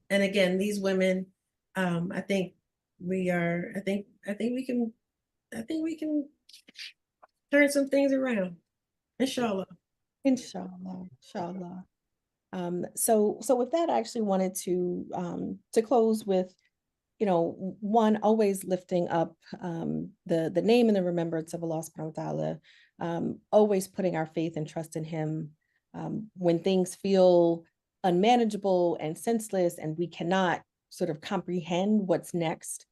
And again, these women, I think we can turn some things around. Inshallah. Inshallah, inshallah. So with that, I actually wanted to close with, you know, one, always lifting up the name and the remembrance of Allah subhanahu wa ta'ala, always putting our faith and trust in Him when things feel unmanageable and senseless and we cannot sort of comprehend what's next.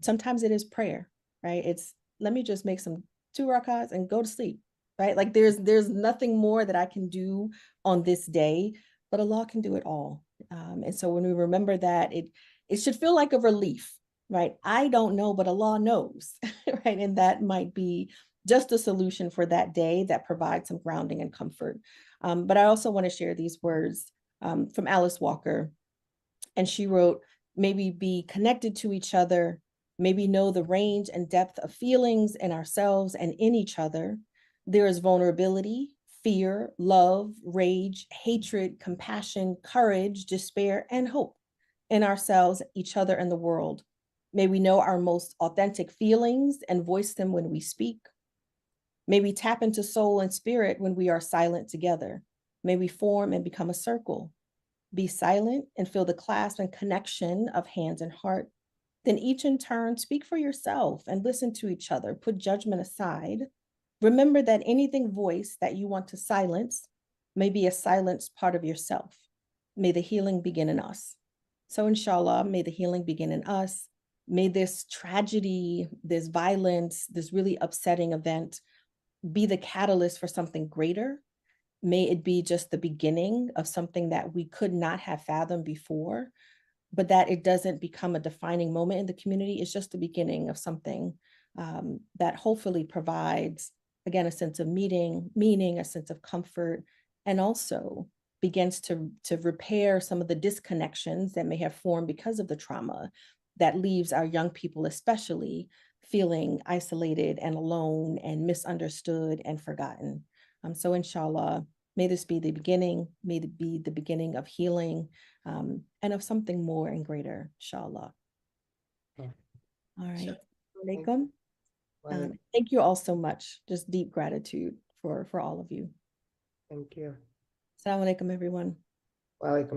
Sometimes it is prayer, right? It's, let me just make some 2 rakats and go to sleep, right? Like there's nothing more that I can do on this day, but Allah can do it all. And so when we remember that, it should feel like a relief, right? I don't know, but Allah knows, right? And that might be just a solution for that day that provides some grounding and comfort. But I also want to share these words from Alice Walker. And she wrote, maybe be connected to each other, maybe know the range and depth of feelings in ourselves and in each other. There is vulnerability, fear, love, rage, hatred, compassion, courage, despair, and hope in ourselves, each other, and the world. May we know our most authentic feelings and voice them when we speak. May we tap into soul and spirit when we are silent together. May we form and become a circle. Be silent and feel the clasp and connection of hands and heart. Then each in turn speak for yourself and listen to each other. Put judgment aside. Remember that anything voiced that you want to silence may be a silenced part of yourself. May the healing begin in us. So inshallah, may the healing begin in us. May this tragedy, this violence, this really upsetting event be the catalyst for something greater. May it be just the beginning of something that we could not have fathomed before, but that it doesn't become a defining moment in the community. It's just the beginning of something that hopefully provides, again, a sense of meaning, a sense of comfort, and also begins to repair some of the disconnections that may have formed because of the trauma that leaves our young people especially feeling isolated and alone and misunderstood and forgotten. So inshallah, may this be the beginning, may it be the beginning of healing and of something more and greater, inshallah. All right. Alaikum. Thank you all so much. Just deep gratitude for all of you. Thank you. Assalamu alaikum, everyone. Wa alaikum